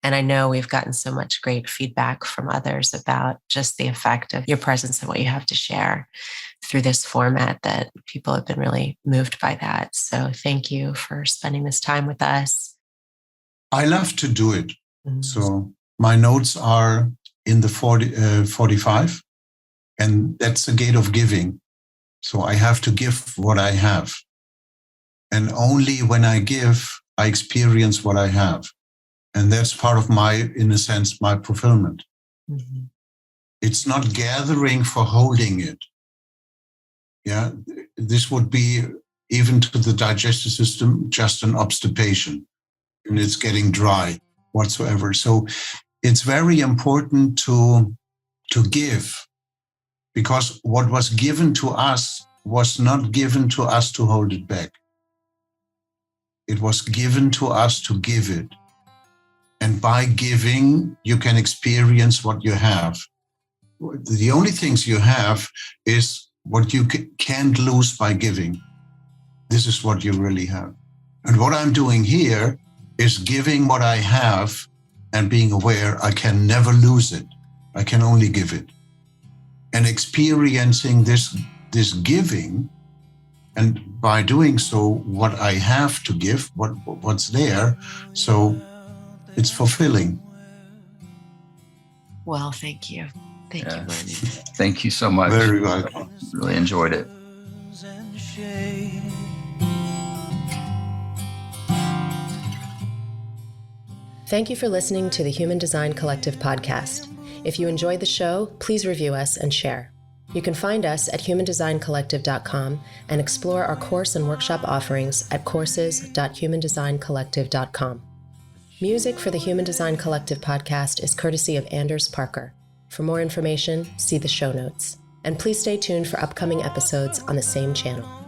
And I know we've gotten so much great feedback from others about just the effect of your presence and what you have to share through this format, that people have been really moved by that. So thank you for spending this time with us. I love to do it. So my notes are in the 45, and that's the gate of giving. So I have to give what I have. And only when I give, I experience what I have. And that's part of my, in a sense, my fulfillment. Mm-hmm. It's not gathering for holding it. Yeah, this would be, even to the digestive system, just an obstipation. And it's getting dry whatsoever. So it's very important to give, because what was given to us was not given to us to hold it back. It was given to us to give it. And by giving, you can experience what you have. The only things you have is what you can't lose by giving. This is what you really have. And what I'm doing here is giving what I have and being aware I can never lose it. I can only give it. And experiencing this giving, and by doing so, what I have to give, what's there, so it's fulfilling. Well, thank you. Thank you, Martin. Thank you so much. Very welcome. Really enjoyed it. Thank you for listening to the Human Design Collective podcast. If you enjoyed the show, please review us and share. You can find us at humandesigncollective.com and explore our course and workshop offerings at courses.humandesigncollective.com. Music for the Human Design Collective podcast is courtesy of Anders Parker. For more information, see the show notes. And please stay tuned for upcoming episodes on the same channel.